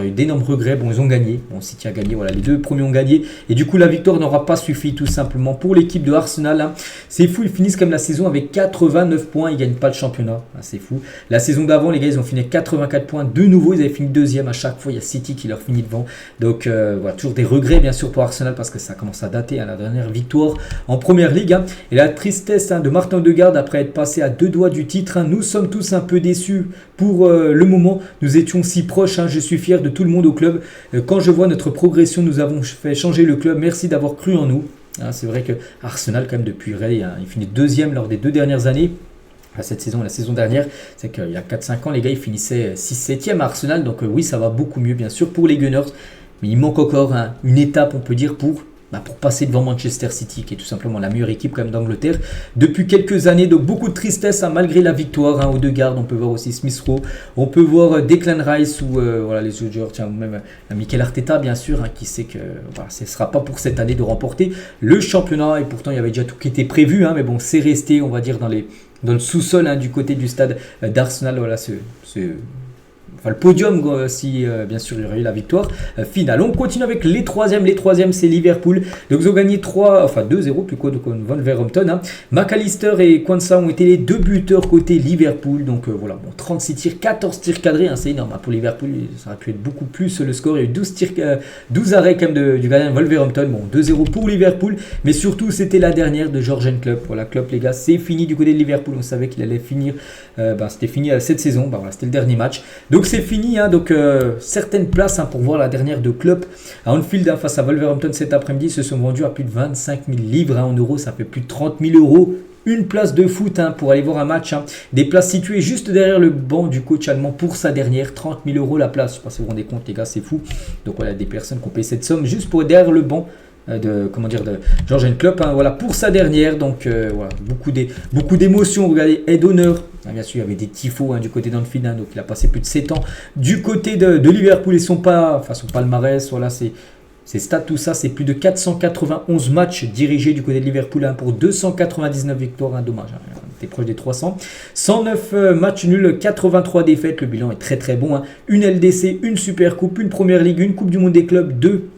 eu d'énormes regrets. Bon, ils ont gagné. Bon, City a gagné. Voilà, les deux premiers ont gagné. Et du coup, la victoire n'aura pas suffi tout simplement pour l'équipe de Arsenal. C'est fou, ils finissent comme la saison avec 89 points. Ils ne gagnent pas le championnat. C'est fou. La saison d'avant, les gars, ils ont fini avec 84 points. De nouveau, ils avaient fini deuxième. À chaque fois, il y a City qui leur finit devant. Donc, voilà, toujours des regrets, bien sûr, pour Arsenal parce que ça commence à dater. La dernière victoire en première ligue. Et la tristesse de Martin Odegaard après être passé à 2 doigts du titre. Nous sommes tous un peu déçus pour le moment. Nous étions si proches. Je suis fier de tout le monde au club. Quand je vois notre progression, nous avons fait changer le club. Merci d'avoir cru en nous. C'est vrai que Arsenal, quand même, depuis il finit deuxième lors des 2 dernières années. Cette saison et la saison dernière, c'est qu'il y a 4-5 ans, les gars, ils finissaient 6-7e à Arsenal. Donc oui, ça va beaucoup mieux, bien sûr, pour les Gunners. Mais il manque encore une étape, on peut dire, pour passer devant Manchester City, qui est tout simplement la meilleure équipe quand même d'Angleterre depuis quelques années. Donc beaucoup de tristesse malgré la victoire. Odegaard, on peut voir aussi Smith Rowe, on peut voir Declan Rice ou voilà, les autres joueurs, ou même Mikel Arteta bien sûr, qui sait que ce ne sera pas pour cette année de remporter le championnat. Et pourtant il y avait déjà tout qui était prévu, mais bon, c'est resté, on va dire, dans le sous-sol du côté du stade d'Arsenal. Voilà, le podium si bien sûr il y aurait eu la victoire finale. On continue avec les troisièmes. Les troisièmes, c'est Liverpool. Donc ils ont gagné 2-0 plus quoi de Wolverhampton. McAllister et Quansah ont été les 2 buteurs côté Liverpool. Donc voilà, 36 tirs, 14 tirs cadrés, c'est énorme pour Liverpool. Ça aurait pu être beaucoup plus le score. Il y a eu 12 arrêts quand même du gardien de Wolverhampton. Bon, 2-0 pour Liverpool, mais surtout c'était la dernière de Jürgen Klopp. Voilà, Klopp, les gars, c'est fini du côté de Liverpool. On savait qu'il allait finir, c'était fini cette saison. Voilà, c'était le dernier match. Donc c'est fini, donc certaines places pour voir la dernière de Klopp à Anfield face à Wolverhampton cet après-midi se sont vendues à plus de 25 000 livres en euros, ça fait plus de 30 000 euros. Une place de foot pour aller voir un match. Des places situées juste derrière le banc du coach allemand pour sa dernière. 30 000 euros la place. Je ne sais pas si vous vous rendez compte, les gars, c'est fou. Donc voilà, des personnes qui ont payé cette somme juste pour derrière le banc de Jürgen Klopp, voilà, pour sa dernière. Donc voilà, beaucoup d'émotions. Regardez, aide d'honneur. Bien sûr, il y avait des tifos du côté d'Anfield, donc il a passé plus de 7 ans du côté de Liverpool et son palmarès. Voilà, c'est stats, tout ça, c'est plus de 491 matchs dirigés du côté de Liverpool pour 299 victoires, dommage, t'es proche des 300. 109 matchs nuls, 83 défaites, le bilan est très très bon. Une LDC, une Super Coupe, une Première Ligue, une Coupe du Monde des clubs, 2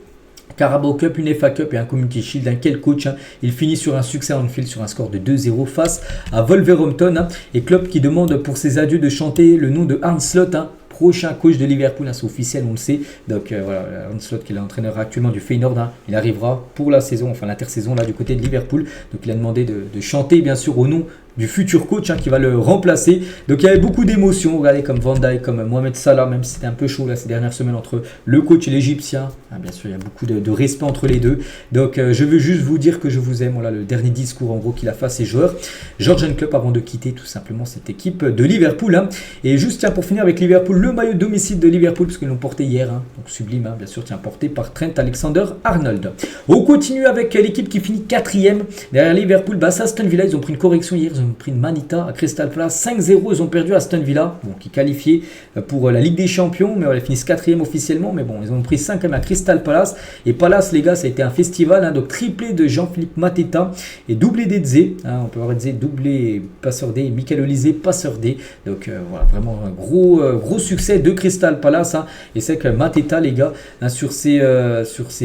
Carabao Cup, une FA Cup et un Community Shield. Quel coach, Il finit sur un succès à Anfield sur un score de 2-0 face à Wolverhampton. Et Klopp qui demande pour ses adieux de chanter le nom de Arne Slot, prochain coach de Liverpool, c'est officiel, on le sait. Donc voilà, Arne Slot qui est l'entraîneur actuellement du Feyenoord, il arrivera pour la saison, l'intersaison du côté de Liverpool. Donc il a demandé de chanter bien sûr au nom du futur coach qui va le remplacer. Donc il y avait beaucoup d'émotions. Regardez comme Van Dijk, comme Mohamed Salah, même si c'était un peu chaud ces dernières semaines entre le coach et l'Égyptien. Bien sûr, il y a beaucoup de respect entre les deux. Donc je veux juste vous dire que je vous aime. Voilà le dernier discours en gros qu'il a fait à ses joueurs. Jürgen Klopp avant de quitter tout simplement cette équipe de Liverpool. Et juste pour finir avec Liverpool, le maillot domicile de Liverpool, parce qu'ils l'ont porté hier. Donc sublime, bien sûr, porté par Trent Alexander-Arnold. On continue avec l'équipe qui finit 4e derrière Liverpool. C'est Aston Villa, ils ont pris une correction hier. Ils ont pris une manita à Crystal Palace. 5-0, ils ont perdu à Aston Villa, qui est qualifié pour la Ligue des Champions, mais ils finissent 4e officiellement. Mais bon, ils ont pris 5 à Crystal Palace. Et Palace, les gars, ça a été un festival. Donc triplé de Jean-Philippe Mateta et doublé d'Edze. On peut voir Edze, doublé passeur D, et Michael Olise, passeur D. Donc voilà, vraiment un gros succès de Crystal Palace. Et c'est que Mateta, les gars, sur ses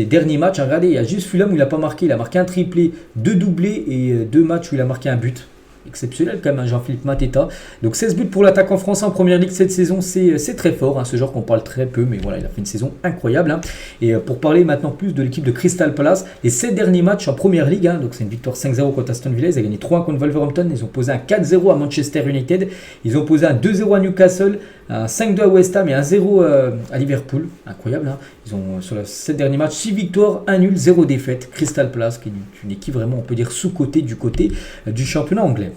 derniers matchs, regardez, il y a juste Fulham où il n'a pas marqué. Il a marqué un triplé, 2 doublés et 2 matchs où il a marqué un but. exceptionnel quand même, Jean-Philippe Mateta. Donc 16 buts pour l'attaquant français en première ligue cette saison, c'est très fort, ce genre qu'on parle très peu, mais voilà, il a fait une saison incroyable. Et pour parler maintenant plus de l'équipe de Crystal Palace, les 7 derniers matchs en première ligue, donc c'est une victoire 5-0 contre Aston Villa, ils ont gagné 3-1 contre Wolverhampton, ils ont posé un 4-0 à Manchester United, ils ont posé un 2-0 à Newcastle, un 5-2 à West Ham et un 0 à Liverpool. Incroyable, ils ont sur les 7 derniers matchs 6 victoires, 1 nul, 0 défaite. Crystal Palace qui est une équipe vraiment, on peut dire, sous-cotée du côté du championnat anglais.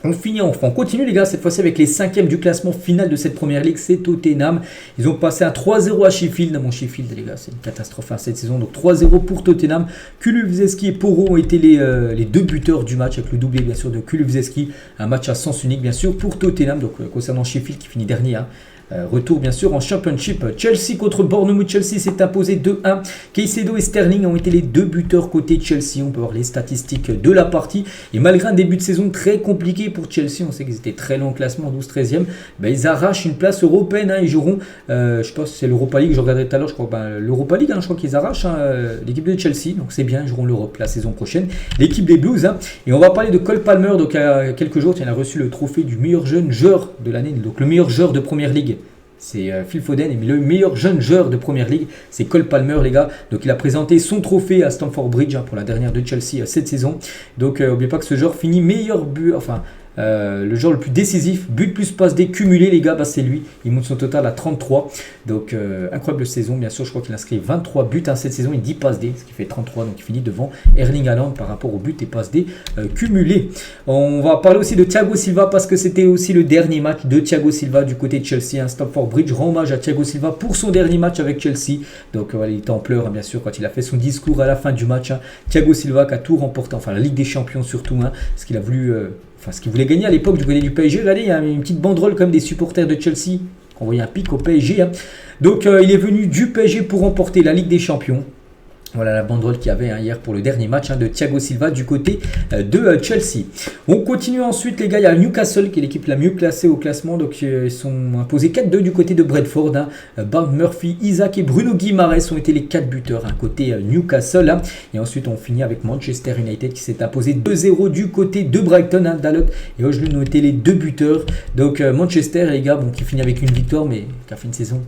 On continue les gars, cette fois-ci avec les 5e du classement final de cette première ligue, c'est Tottenham. Ils ont passé un 3-0 à Sheffield. Mon Sheffield les gars, c'est une catastrophe cette saison. Donc 3-0 pour Tottenham. Kulusevski et Porro ont été les deux buteurs du match, avec le doublé bien sûr de Kulusevski. Un match à sens unique bien sûr pour Tottenham. Donc concernant Sheffield qui finit dernier. Retour bien sûr en Championship. Chelsea contre Bournemouth. Chelsea s'est imposé 2-1. Caicedo et Sterling ont été les deux buteurs côté Chelsea. On peut voir les statistiques de la partie. Et malgré un début de saison très compliqué pour Chelsea, on sait qu'ils étaient très longs au classement, 12-13e. Ils arrachent une place européenne. Ils joueront, je sais pas si c'est l'Europa League, je regarderai tout à l'heure, je crois l'Europa League, je crois qu'ils arrachent l'équipe de Chelsea. Donc c'est bien, ils joueront l'Europe la saison prochaine. L'équipe des Blues. Et on va parler de Cole Palmer. Donc il y a quelques jours, il a reçu le trophée du meilleur jeune joueur de l'année. Donc le meilleur joueur de première ligue. C'est Phil Foden, et le meilleur jeune joueur de première ligue, c'est Cole Palmer les gars. Donc il a présenté son trophée à Stamford Bridge pour la dernière de Chelsea cette saison. Donc n'oubliez pas que ce joueur finit meilleur but, le joueur le plus décisif, but plus passe D cumulé les gars, c'est lui. Il monte son total à 33. Donc incroyable saison, bien sûr. Je crois qu'il inscrit 23 buts cette saison et 10 passes D, ce qui fait 33. Donc il finit devant Erling Haaland par rapport aux buts et passes D cumulés. On va parler aussi de Thiago Silva parce que c'était aussi le dernier match de Thiago Silva du côté de Chelsea. Stamford Bridge rend hommage à Thiago Silva pour son dernier match avec Chelsea. Donc il était en pleurs bien sûr quand il a fait son discours à la fin du match. Thiago Silva qui a tout remporté, la Ligue des Champions surtout, ce qu'il a voulu... ce qu'il voulait gagner à l'époque du côté du PSG. Regardez, il y a une petite banderole comme des supporters de Chelsea qui envoyaient un pic au PSG. Donc il est venu du PSG pour remporter la Ligue des Champions. Voilà la banderole qu'il y avait hier pour le dernier match de Thiago Silva du côté de Chelsea. On continue ensuite les gars, il y a Newcastle qui est l'équipe la mieux classée au classement. Donc ils sont imposés 4-2 du côté de Brentford. Barnes Murphy, Isaac et Bruno Guimaraes ont été les 4 buteurs côté Newcastle. Et ensuite on finit avec Manchester United qui s'est imposé 2-0 du côté de Brighton. Dalot et Højlund ont été les 2 buteurs. Donc Manchester les gars, qui finit avec une victoire mais qui a fait une saison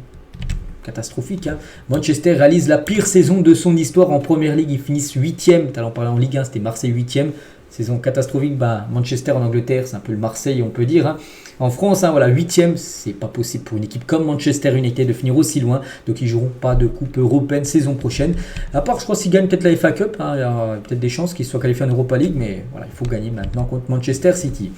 catastrophique. Manchester réalise la pire saison de son histoire en première ligue. Ils finissent 8e. Tu allais en parler en Ligue 1, c'était Marseille 8e. Saison catastrophique. Manchester en Angleterre, c'est un peu le Marseille, on peut dire. En France, 8e, c'est pas possible pour une équipe comme Manchester United de finir aussi loin. Donc ils joueront pas de coupe européenne saison prochaine. À part, je crois qu'ils gagnent peut-être la FA Cup. Il y a peut-être des chances qu'ils soient qualifiés en Europa League. Mais voilà, il faut gagner maintenant contre Manchester City.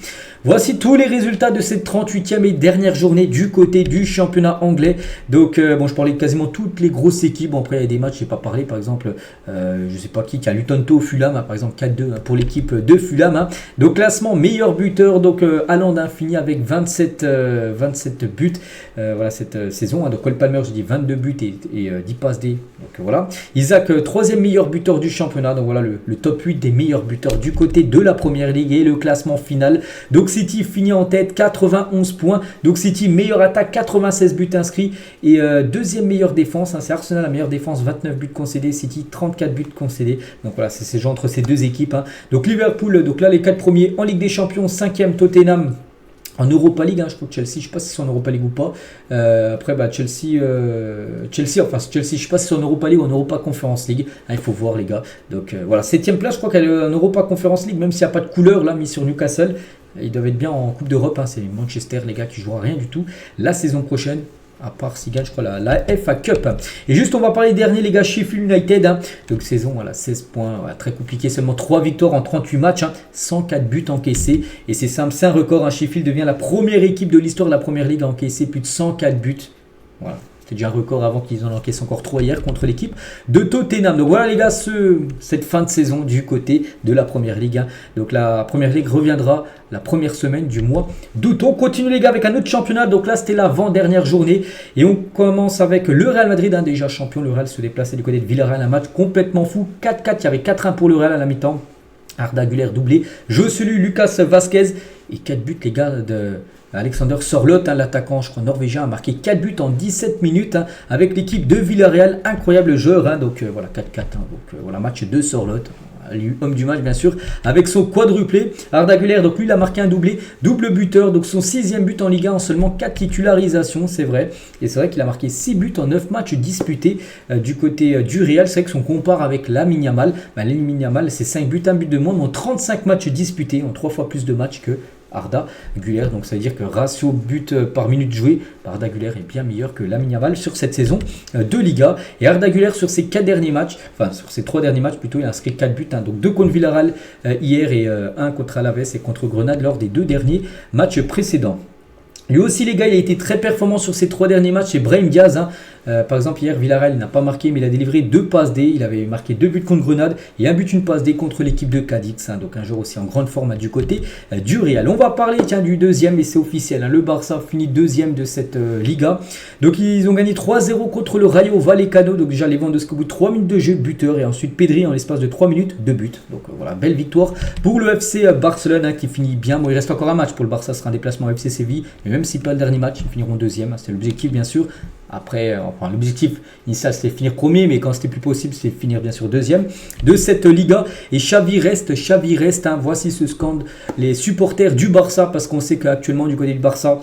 Voici tous les résultats de cette 38e et dernière journée du côté du championnat anglais. Donc, je parlais de quasiment toutes les grosses équipes. Après, il y a des matchs, je n'ai pas parlé. Par exemple, je sais pas qui a Luton Town Fulham, par exemple 4-2 pour l'équipe de Fulham. Donc, classement meilleur buteur. Donc, Haaland finit avec 27 buts cette saison. Donc, Cole Palmer, je dis 22 buts et 10 passes D. Donc, voilà. Isaac, 3e meilleur buteur du championnat. Donc, voilà le top 8 des meilleurs buteurs du côté de la première ligue et le classement final. Donc, City finit en tête, 91 points. Donc City, meilleure attaque, 96 buts inscrits. Et deuxième meilleure défense, c'est Arsenal, la meilleure défense, 29 buts concédés. City, 34 buts concédés. Donc voilà, c'est genre entre ces deux équipes. Donc Liverpool, donc là les 4 premiers en Ligue des Champions, 5e Tottenham. En Europa League, je crois que Chelsea, je ne sais pas si c'est en Europa League ou pas. Après, Chelsea, je ne sais pas si c'est en Europa League ou en Europa Conference League. Il faut voir, les gars. Donc voilà, 7e place, je crois qu'elle est en Europa Conference League, même s'il n'y a pas de couleur là mis sur Newcastle. Ils doivent être bien en Coupe d'Europe. C'est Manchester, les gars, qui ne jouera rien du tout la saison prochaine. À part s'ils gagnent, je crois, la FA Cup. Et juste, on va parler dernier, les gars, Sheffield United. Donc, saison, 16 points, très compliqué. Seulement 3 victoires en 38 matchs. 104 buts encaissés. Et c'est simple, c'est un record. Sheffield devient la première équipe de l'histoire de la Première Ligue à encaisser plus de 104 buts. Voilà. C'était déjà un record avant qu'ils en encaissent encore 3 hier contre l'équipe de Tottenham. Donc voilà les gars, cette fin de saison du côté de la Première Ligue. Donc la Première Ligue reviendra la première semaine du mois d'août. On continue les gars avec un autre championnat. Donc là c'était l'avant-dernière journée. Et on commence avec le Real Madrid, déjà champion. Le Real se déplaçait du côté de Villarreal. Un match complètement fou. 4-4, il y avait 4-1 pour le Real à la mi-temps. Arda Güler doublé. Je salue Lucas Vazquez. Et 4 buts les gars de... Alexander Sørloth, l'attaquant, je crois, norvégien, a marqué 4 buts en 17 minutes avec l'équipe de Villarreal. Incroyable joueur. Donc voilà, 4-4. Donc voilà, match de Sørloth. homme du match bien sûr, avec son quadruplé. Arda Güler, donc lui il a marqué un doublé, double buteur, donc son 6e but en Ligue 1 en seulement 4 titularisations, c'est vrai. Et c'est vrai qu'il a marqué 6 buts en 9 matchs disputés du côté du Real. C'est vrai que si on compare avec Lamine Yamal, Lamine Yamal c'est 5 buts, un but de moins, mais en 35 matchs disputés, en 3 fois plus de matchs que Arda Güler, donc ça veut dire que ratio but par minute jouée, Arda Güler est bien meilleur que Lamine Yamal sur cette saison de Liga. Et Arda Güler sur ses 4 derniers matchs, enfin sur ses 3 derniers matchs plutôt, il a inscrit 4 buts, donc 2 contre Villarreal hier et 1 contre Alaves et contre Grenade lors des 2 derniers matchs précédents. Lui aussi les gars, il a été très performant sur ses 3 derniers matchs. C'est Brahim Diaz. Par exemple hier Villarreal n'a pas marqué mais il a délivré 2 passes D. Il avait marqué 2 buts contre Grenade et 1 but, une passe D contre l'équipe de Cadix. Donc un joueur aussi en grande forme du côté du Real. On va parler du deuxième et c'est officiel. Le Barça finit deuxième de cette Liga. Donc ils ont gagné 3-0 contre le Rayo Vallecano. Donc déjà Lewandowski au bout de 3 minutes de jeu, buteur, et ensuite Pedri en l'espace de 3 minutes, 2 buts. Donc voilà, belle victoire pour le FC Barcelone qui finit bien. Bon, il reste encore un match pour le Barça, ce sera un déplacement au FC Séville. Mais même si pas le dernier match, ils finiront deuxième. C'était l'objectif bien sûr. Après, l'objectif initial c'était finir premier, mais quand c'était plus possible, c'était finir bien sûr deuxième de cette Liga. Et Xavi reste. Voici ce scandale les supporters du Barça, parce qu'on sait qu'actuellement du côté du Barça,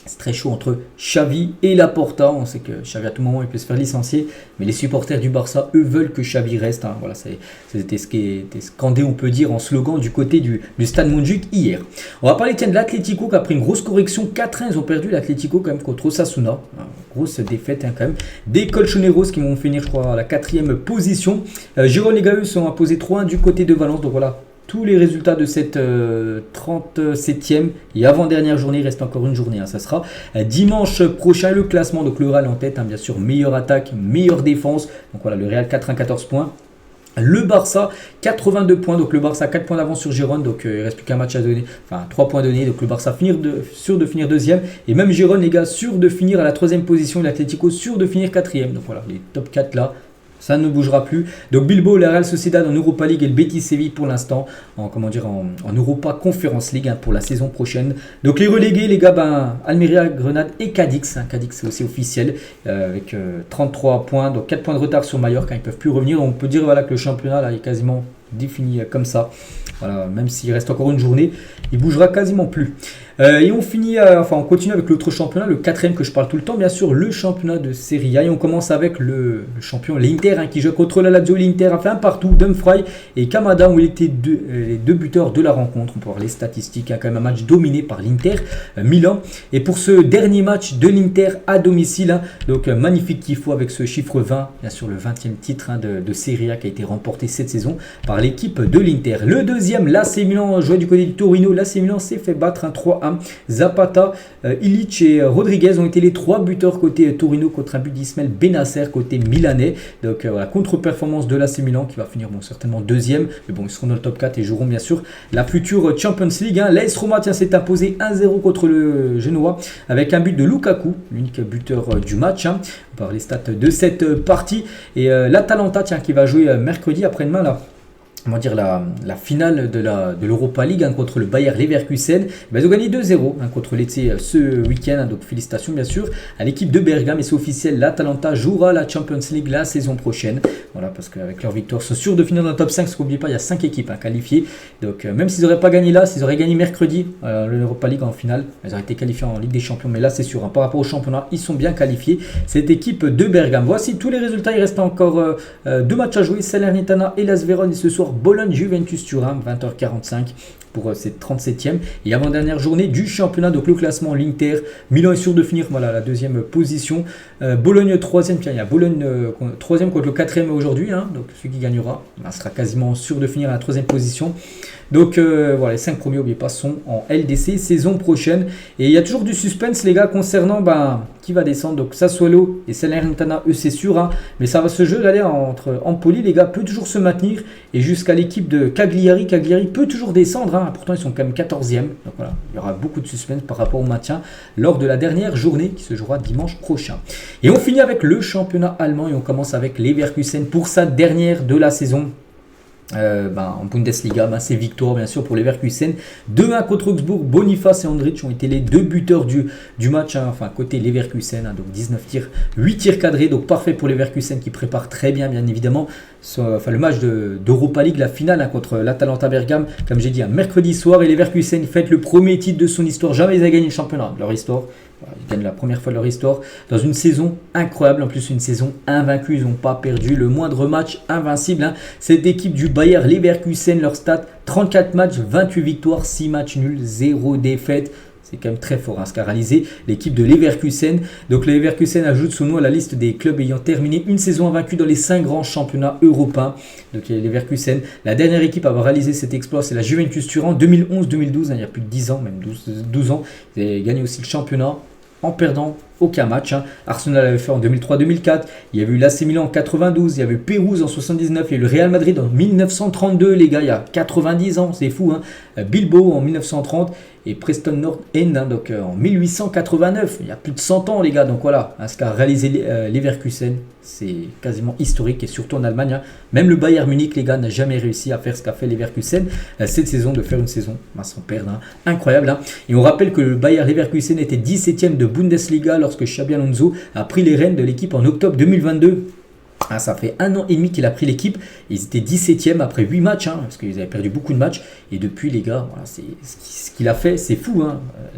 c'est très chaud entre Xavi et Laporta. On sait que Xavi à tout moment il peut se faire licencier, mais les supporters du Barça, eux, veulent que Xavi reste. Voilà, c'était ce qui était scandé, on peut dire, en slogan du côté du Stade Montjuïc hier. On va parler de l'Atlético qui a pris une grosse correction. 4-1, ils ont perdu l'Atlético quand même contre Osasuna. Grosse défaite quand même. Des Colchoneros qui vont finir, je crois, à la 4e position. Girona et Gaeus sont imposés 3-1 du côté de Valence. Donc voilà, tous les résultats de cette 37e et avant-dernière journée. Il reste encore une journée. Ça sera dimanche prochain. Le classement, donc le Real en tête, bien sûr, meilleure attaque, meilleure défense. Donc voilà, le Real 94 points. Le Barça 82 points, donc le Barça 4 points d'avance sur Gérone, donc il ne reste plus qu'un match à donner, enfin 3 points donnés, donc le Barça sûr de finir deuxième, et même Gérone les gars sûr de finir à la 3e position, et l'Atlético sûr de finir 4e, donc voilà les top 4 là. Ça ne bougera plus. Donc Bilbao, la Real Sociedad en Europa League et le Betis Séville pour l'instant en Europa Conference League pour la saison prochaine. Donc les relégués les gars, Almeria, Grenade et Cadix. Cadix c'est aussi officiel avec 33 points, donc 4 points de retard sur Mallorca, ils ne peuvent plus revenir. On peut dire voilà, que le championnat là, est quasiment défini comme ça. Voilà, même s'il reste encore une journée, il bougera quasiment plus. Et on finit, on continue avec l'autre championnat, le 4e que je parle tout le temps, bien sûr, le championnat de Serie A. Et on commence avec le champion, l'Inter, qui joue contre la Lazio. L'Inter a fait un partout, Dumfries et Kamada, où il était les 2 buteurs de la rencontre. On peut voir les statistiques, quand même un match dominé par l'Inter Milan. Et pour ce dernier match de l'Inter à domicile, donc magnifique tifo avec ce chiffre 20, bien sûr le 20e titre de Serie A qui a été remporté cette saison par l'équipe de l'Inter. Le deuxième, l'AC Milan, joué du côté du Torino. L'AC Milan s'est fait battre 3-1. Zapata, Ilic et Rodriguez ont été les 3 buteurs côté Torino contre un but d'Ismaël Benasser côté milanais. Donc voilà, contre-performance de l'AC Milan qui va finir certainement deuxième. Mais bon, ils seront dans le top 4 et joueront bien sûr la future Champions League. L'AS Roma s'est imposé 1-0 contre le Genoa avec un but de Lukaku, l'unique buteur du match. Par les stats de cette partie. Et l'Atalanta qui va jouer mercredi après-demain là. comment dire, la finale de l'Europa League contre le Bayer Leverkusen. Ils ont gagné 2-0 contre Lecce ce week-end. Donc félicitations bien sûr à l'équipe de Bergame. Et c'est officiel, l'Atalanta jouera la Champions League la saison prochaine. Voilà, parce qu'avec leur victoire, ils sont sûrs de finir dans le top 5. Parce qu'oubliez pas, il y a 5 équipes qualifiées. Donc même s'ils n'auraient pas gagné là, s'ils auraient gagné mercredi l'Europa League en finale, ils auraient été qualifiés en Ligue des Champions. Mais là c'est sûr, par rapport au championnat, ils sont bien qualifiés. Cette équipe de Bergame. Voici tous les résultats. Il reste encore 2 matchs à jouer. Salernitana et Las Vérone. Et ce soir, Bologne-Juventus Turin, 20h45 pour cette 37e et avant-dernière journée du championnat. Donc le classement, l'Inter, Milan est sûr de finir la deuxième position. Bologne 3e, il y a Bologne 3e contre le 4e aujourd'hui. Donc celui qui gagnera sera quasiment sûr de finir à la 3e position. Donc voilà, les 5 premiers, n'oubliez pas, sont en LDC saison prochaine. Et il y a toujours du suspense les gars concernant qui va descendre. Donc Sassuolo et Salernitana, eux c'est sûr. Mais ça va se jouer entre Empoli, les gars, peut toujours se maintenir. Et jusqu'à l'équipe de Cagliari. Cagliari peut toujours descendre. Pourtant ils sont quand même 14e. Donc voilà, il y aura beaucoup de suspense par rapport au maintien lors de la dernière journée qui se jouera dimanche prochain. Et on finit avec le championnat allemand. Et on commence avec Leverkusen pour sa dernière de la saison. En Bundesliga, c'est victoire bien sûr pour Leverkusen. 2-1 contre Augsbourg. Boniface et Andrich ont été les deux buteurs du match, côté Leverkusen, donc 19 tirs, 8 tirs cadrés, donc parfait pour Leverkusen qui prépare très bien évidemment le match d'Europa League, la finale contre l'Atalanta Bergame, comme j'ai dit, un mercredi soir, et Leverkusen fête le premier titre de son histoire. Jamais ils ont gagné le championnat de leur histoire. Ils gagnent la première fois de leur histoire dans une saison incroyable, en plus une saison invaincue, ils n'ont pas perdu le moindre match, invincible. Cette équipe du Bayer Leverkusen, leur stat 34 matchs, 28 victoires, 6 matchs nuls, 0 défaite. C'est quand même très fort ce qu'a réalisé l'équipe de Leverkusen. Donc Leverkusen ajoute son nom à la liste des clubs ayant terminé une saison invaincue dans les 5 grands championnats européens. Donc Leverkusen, la dernière équipe à avoir réalisé cet exploit, c'est la Juventus Turin 2011-2012, il y a plus de 10 ans, même 12 ans. Ils avaient gagné aussi le championnat en perdant aucun match. Arsenal l'avait fait en 2003-2004, il y avait eu l'AC Milan en 92, il y avait eu Pérouse en 79, il y a eu le Real Madrid en 1932, les gars, il y a 90 ans, c'est fou. Bilbao en 1930 et Preston North End donc en 1889, il y a plus de 100 ans les gars. Donc voilà, ce qu'a réalisé Leverkusen, c'est quasiment historique, et surtout en Allemagne. Même le Bayern Munich, les gars, n'a jamais réussi à faire ce qu'a fait Leverkusen cette saison, de faire une saison sans perdre. Incroyable. Et on rappelle que le Bayer Leverkusen était 17e de Bundesliga lorsque Xabi Alonso a pris les rênes de l'équipe en octobre 2022. Ça fait 1 an et demi qu'il a pris l'équipe. Ils étaient 17e après 8 matchs, parce qu'ils avaient perdu beaucoup de matchs. Et depuis, les gars, voilà, ce qu'il a fait, c'est fou.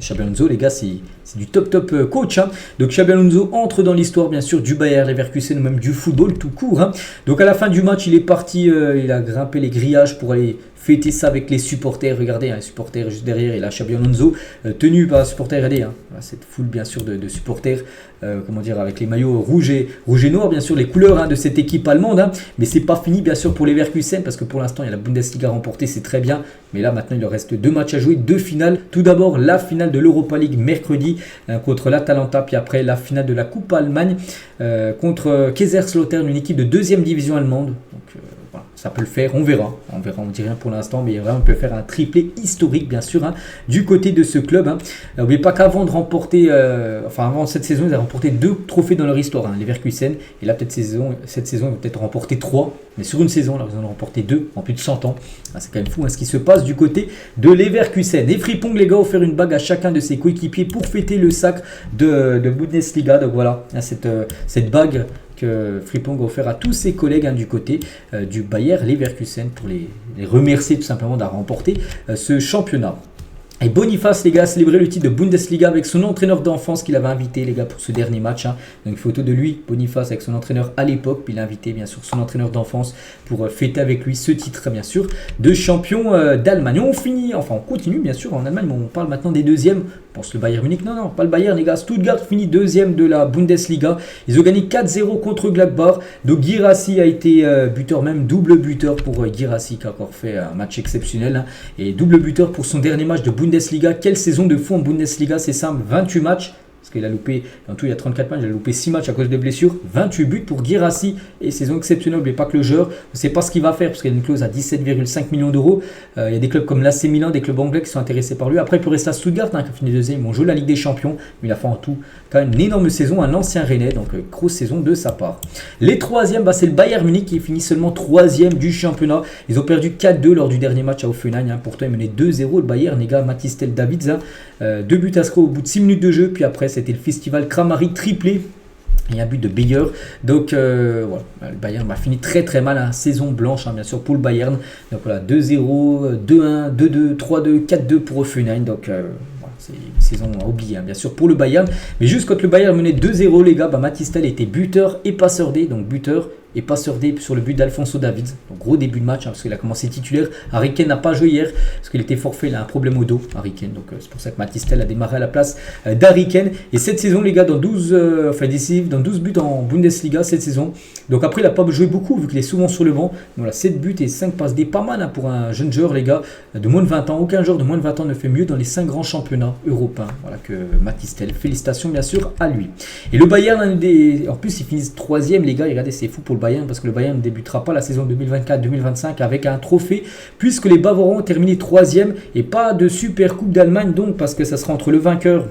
Xabi Alonso, les gars, c'est du top coach. Donc Xabi Alonso entre dans l'histoire, bien sûr, du Bayer Leverkusen, ou même du football tout court. Donc à la fin du match, il est parti, il a grimpé les grillages pour aller fêter ça avec les supporters. Regardez, les supporters juste derrière, et là Xabi Alonso, tenu par supporters, regardez, cette foule bien sûr de supporters, avec les maillots rouges et noirs, bien sûr, les couleurs de cette équipe allemande. Mais c'est pas fini bien sûr pour les Leverkusen, parce que pour l'instant il y a la Bundesliga remportée, c'est très bien, mais là maintenant il leur reste 2 matchs à jouer, 2 finales. Tout d'abord la finale de l'Europa League mercredi contre l'Atalanta, puis après la finale de la Coupe Allemagne contre Kaiserslautern, une équipe de 2e division allemande. Donc ça peut le faire, on verra, on dit rien pour l'instant, mais vraiment, on peut faire un triplé historique, bien sûr, du côté de ce club. N'oubliez pas qu'avant de remporter, avant cette saison, ils ont remporté 2 trophées dans leur histoire, les Leverkusen, et là, peut-être cette saison, ils vont peut-être remporter 3, mais sur une saison, là, ils en ont remporté 2 en plus de 100 ans. C'est quand même fou ce qui se passe du côté de Leverkusen. Et Frimpong, les gars, ont offert une bague à chacun de ses coéquipiers pour fêter le sacre de Bundesliga. Donc voilà, cette bague que Frimpong a offert à tous ses collègues du côté du Bayer Leverkusen, pour les remercier tout simplement d'avoir remporté ce championnat. Et Boniface, les gars, a célébré le titre de Bundesliga avec son entraîneur d'enfance qu'il avait invité, les gars, pour ce dernier match. Donc une photo de lui, Boniface, avec son entraîneur à l'époque. Puis il a invité, bien sûr, son entraîneur d'enfance pour fêter avec lui ce titre, bien sûr, de champion d'Allemagne. On continue, bien sûr, en Allemagne, mais on parle maintenant des deuxièmes. Je pense le Bayern Munich, non, pas le Bayern, les gars. Stuttgart finit 2e de la Bundesliga. Ils ont gagné 4-0 contre Gladbach. Donc Guirassy a été buteur, même double buteur pour Guirassy, qui a encore fait un match exceptionnel. Et double buteur pour son dernier match de Bundesliga. Quelle saison de fou en Bundesliga, c'est simple, 28 matchs. Parce qu'il a loupé, en tout il y a 34 matchs, il a loupé 6 matchs à cause de blessures, 28 buts pour Guirassy, et saison exceptionnelle. Mais pas que le joueur, on ne sait pas ce qu'il va faire, parce qu'il y a une clause à 17,5 millions d'euros. Il y a des clubs comme l'AC Milan, des clubs anglais qui sont intéressés par lui. Après, il peut rester à Stuttgart, qui a fini 2e, ils vont jouer la Ligue des Champions, mais il a fait en tout quand même une énorme saison, un ancien Rennais, donc grosse saison de sa part. Les 3e, c'est le Bayern Munich qui finit seulement 3e du championnat. Ils ont perdu 4-2 lors du dernier match à Offenheim, pourtant ils menaient 2-0 le Bayern, les gars, Mathys Tel Davids, 2 buts à score au bout de 6 minutes de jeu, puis après c'était le festival Kramaric triplé et un but de Beyer. Donc voilà, le Bayern a fini très très mal, saison blanche bien sûr pour le Bayern. Donc voilà, 2-0, 2-1, 2-2, 3-2, 4-2 pour Offenheim. Donc c'est une saison à oublier bien sûr pour le Bayern. Mais juste quand le Bayern menait 2-0, les gars, Mathys Tel était buteur et passeur D, donc buteur et passeur D sur le but d'Alphonso Davids. Donc gros début de match, parce qu'il a commencé titulaire. Harry Kane n'a pas joué hier parce qu'il était forfait, il a un problème au dos, Harry Kane. Donc c'est pour ça que Mathys Tel a démarré à la place d'Harry Kane. Et cette saison, les gars, dans 12 buts en Bundesliga cette saison. Donc après, il n'a pas joué beaucoup vu qu'il est souvent sur le banc. Voilà, 7 buts et 5 passes D, pas mal pour un jeune joueur, les gars, de moins de 20 ans. Aucun joueur de moins de 20 ans ne fait mieux dans les 5 grands championnats européens. Voilà que Mathys Tel. Félicitations bien sûr à lui. Et le Bayern, en plus, ils finissent 3e, les gars. Regardez, c'est fou pour le Bayern, parce que le Bayern ne débutera pas la saison 2024-2025 avec un trophée, puisque les Bavarois ont terminé 3e et pas de super coupe d'Allemagne, donc parce que ça sera entre le vainqueur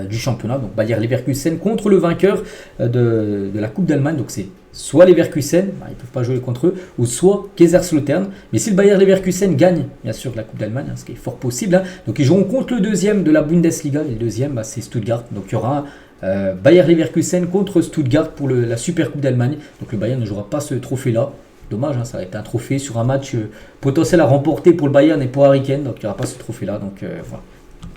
du championnat. Donc Bayer Leverkusen contre le vainqueur de la Coupe d'Allemagne. Donc c'est soit Leverkusen, ils ne peuvent pas jouer contre eux, ou soit Kaiserslautern. Mais si le Bayer Leverkusen gagne, bien sûr, de la Coupe d'Allemagne, ce qui est fort possible, donc ils joueront contre le deuxième de la Bundesliga. Et le deuxième, c'est Stuttgart. Donc il y aura Bayer Leverkusen contre Stuttgart pour la Super Coupe d'Allemagne. Donc le Bayern ne jouera pas ce trophée-là. Dommage, ça va être un trophée sur un match potentiel à remporter pour le Bayern et pour Harry Kane. Donc il n'y aura pas ce trophée-là. Donc voilà.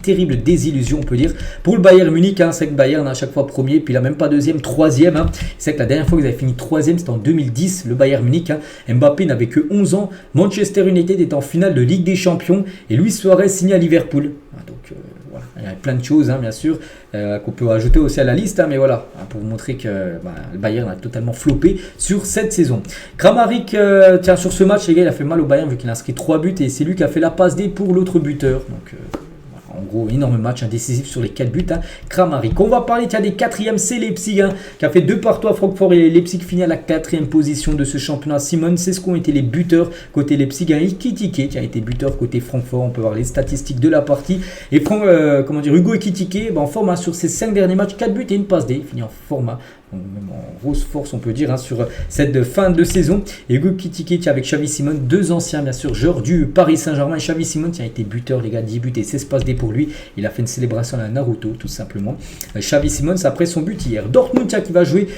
Terrible désillusion, on peut dire, pour le Bayern Munich. C'est que le Bayern à chaque fois premier, puis il n'a même pas deuxième, troisième. C'est que la dernière fois qu'ils avaient fini troisième, c'était en 2010, le Bayern Munich. Mbappé n'avait que 11 ans. Manchester United est en finale de Ligue des Champions et Luis Suarez signe à Liverpool. Donc voilà, il y a plein de choses, bien sûr, qu'on peut ajouter aussi à la liste. Mais voilà, pour vous montrer que le Bayern a totalement floppé sur cette saison. Kramaric, tiens, sur ce match, les gars, il a fait mal au Bayern vu qu'il a inscrit 3 buts et c'est lui qui a fait la passe D pour l'autre buteur. Donc en gros, énorme match, décisif sur les 4 buts. Kramaric. On va parler des 4e, c'est Leipzig qui a fait 2 partout à Francfort et Leipzig finit à la 4e position de ce championnat. Simon, c'est ce qu'ont été les buteurs côté Leipzig. Ekitike qui a été buteur côté Francfort. On peut voir les statistiques de la partie. Et Hugo Ekitike en forme sur ses 5 derniers matchs, 4 buts et une passe D. Il finit en forme. Même en grosse force, on peut dire, sur cette fin de saison. Et Hugo Ekitike avec Xavi Simons, 2 anciens, bien sûr, joueurs du Paris Saint-Germain. Et Xavi Simons a été buteur, les gars, 10 buts et 16 passes D pour lui. Il a fait une célébration à la Naruto, tout simplement. Xavi Simons, après son but hier. Dortmund, qui va jouer,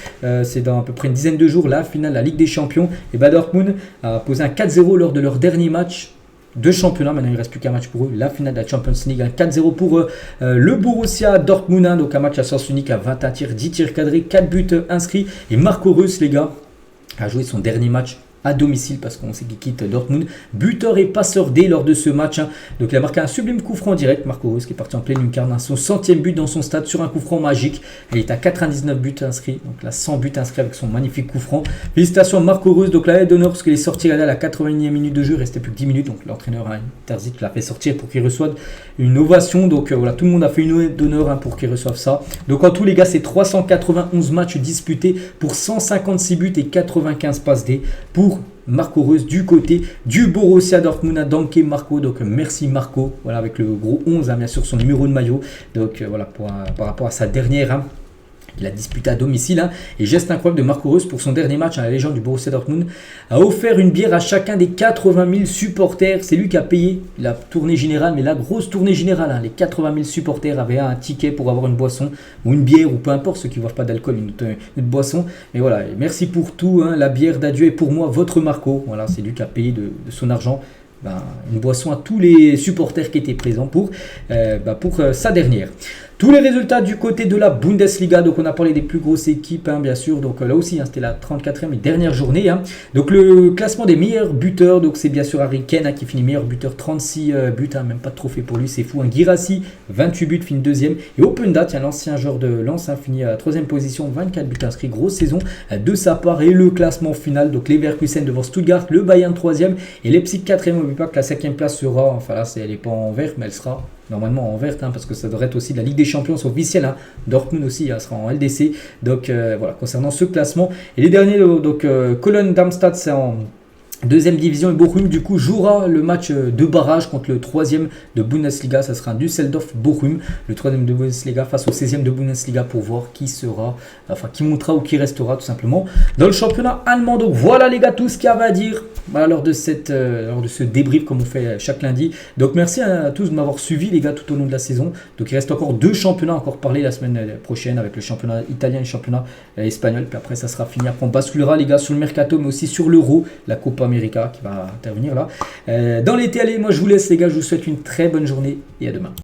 c'est dans à peu près une dizaine de jours, la finale de la Ligue des Champions. Et Dortmund a posé un 4-0 lors de leur dernier match de championnat. Maintenant il ne reste plus qu'un match pour eux, la finale de la Champions League, 4-0 pour le Borussia Dortmund, donc un match à sens unique à 21 tirs, 10 tirs cadrés, 4 buts inscrits. Et Marco Reus, les gars, a joué son dernier match à domicile parce qu'on sait qu'il quitte Dortmund. Buteur et passeur D lors de ce match. Donc il a marqué un sublime coup franc direct. Marco Reus qui est parti en pleine lucarne, son 100e but dans son stade sur un coup franc magique. Il est à 99 buts inscrits. Donc là 100 buts inscrits avec son magnifique coup franc. Félicitations à Marco Reus. Donc la aide d'honneur parce qu'il est sorti à la 81e minute de jeu. Il restait plus que 10 minutes. Donc l'entraîneur Terzic l'a fait sortir pour qu'il reçoive une ovation. Donc voilà, tout le monde a fait une aide d'honneur pour qu'il reçoive ça. Donc en tout les gars, c'est 391 matchs disputés pour 156 buts et 95 passes D pour Marco Reus du côté du Borussia Dortmund. Danke Marco, donc merci Marco, voilà, avec le gros 11, bien sûr, son numéro de maillot. Donc voilà, par rapport à sa dernière, il a disputé à domicile. Et geste incroyable de Marco Reus pour son dernier match, la légende du Borussia Dortmund a offert une bière à chacun des 80 000 supporters. C'est lui qui a payé la tournée générale, mais la grosse tournée générale. Les 80 000 supporters avaient un ticket pour avoir une boisson ou une bière ou peu importe, ceux qui ne boivent pas d'alcool, une autre boisson. Mais voilà, merci pour tout. La bière d'adieu est pour moi votre Marco. Voilà, c'est lui qui a payé de son argent une boisson à tous les supporters qui étaient présents pour sa dernière. Tous les résultats du côté de la Bundesliga, donc on a parlé des plus grosses équipes, bien sûr, donc là aussi c'était la 34e et dernière journée. Donc le classement des meilleurs buteurs, donc c'est bien sûr Harry Kane qui finit meilleur buteur, 36 buts, même pas de trophée pour lui, c'est fou. Guirassy, 28 buts, finit deuxième. Et Openda, l'ancien joueur de Lens, finit à 3e position, 24 buts inscrits, grosse saison de sa part. Et le classement final, donc Leverkusen devant Stuttgart, le Bayern 3e et Leipzig 4e. N'oublie pas que la 5e place sera, enfin là elle n'est pas en vert, mais elle sera normalement en verte, parce que ça devrait être aussi de la Ligue des Champions, c'est officiel. Dortmund aussi sera en LDC. Donc voilà, concernant ce classement. Et les derniers, donc Cologne-Darmstadt, c'est en deuxième division, et Bochum du coup jouera le match de barrage contre le 3e de Bundesliga. Ça sera un Düsseldorf-Bochum, le 3e de Bundesliga face au 16e de Bundesliga, pour voir qui sera, qui montera ou qui restera tout simplement dans le championnat allemand. Donc voilà les gars, tout ce qu'il y avait à dire lors de ce débrief comme on fait chaque lundi. Donc merci à tous de m'avoir suivi les gars tout au long de la saison. Donc il reste encore 2 championnats encore parler la semaine prochaine, avec le championnat italien et le championnat espagnol. Puis après ça sera fini. Après on basculera les gars sur le mercato, mais aussi sur l'Euro, la Copa América qui va intervenir là. Dans l'été, allez, moi je vous laisse les gars, je vous souhaite une très bonne journée et à demain.